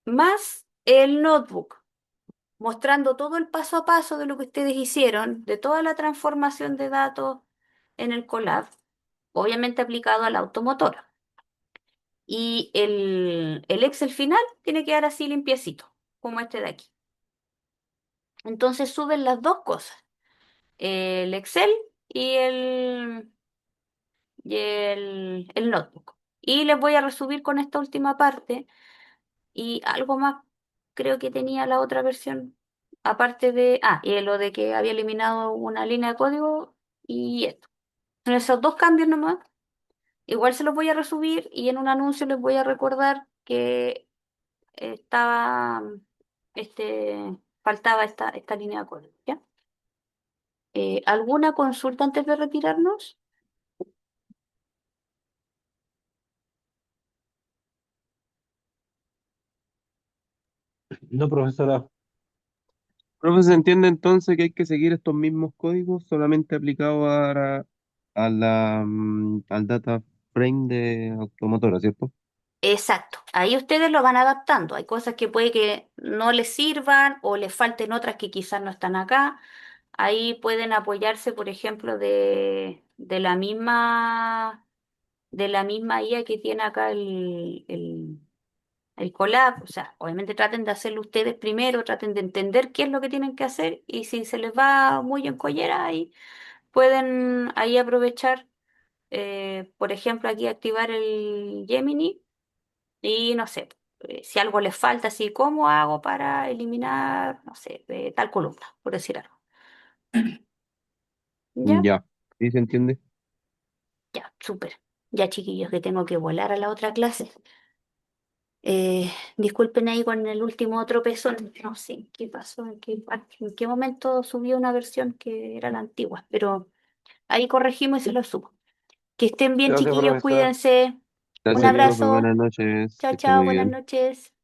más el notebook, mostrando todo el paso a paso de lo que ustedes hicieron, de toda la transformación de datos en el Colab, obviamente aplicado a la automotora. Y el Excel final tiene que quedar así limpiecito, como este de aquí. Entonces suben las dos cosas, el Excel y el notebook. Y les voy a resubir con esta última parte y algo más creo que tenía la otra versión, aparte de, y lo de que había eliminado una línea de código y esto. Son esos dos cambios nomás. Igual se los voy a resubir y en un anuncio les voy a recordar que estaba, faltaba esta línea de código, ¿ya? ¿Alguna consulta antes de retirarnos? No, profesora, Profe, ¿se entiende entonces que hay que seguir estos mismos códigos solamente aplicados al data frame de automotora, ¿cierto? Exacto, ahí ustedes lo van adaptando. Hay cosas que puede que no les sirvan o les falten otras que quizás no están acá. Ahí pueden apoyarse, por ejemplo, de la misma IA que tiene acá el Colab. O sea, obviamente traten de hacerlo ustedes primero, traten de entender qué es lo que tienen que hacer y si se les va muy en collera, ahí pueden ahí aprovechar, por ejemplo, aquí activar el Gemini y no sé, si algo les falta, así, ¿cómo hago para eliminar, no sé, tal columna, por decir algo? ¿Ya? Ya, ¿sí se entiende? Ya, súper. Ya, chiquillos, que tengo que volar a la otra clase. Disculpen ahí con el último tropezón. No sé qué pasó, en qué momento subió una versión que era la antigua, pero ahí corregimos y se lo subo. Que estén bien, gracias, chiquillos, profesor. cuídense. Un Gracias, profe, abrazo. buenas noches, Chao, que esté chao, muy buenas bien. noches.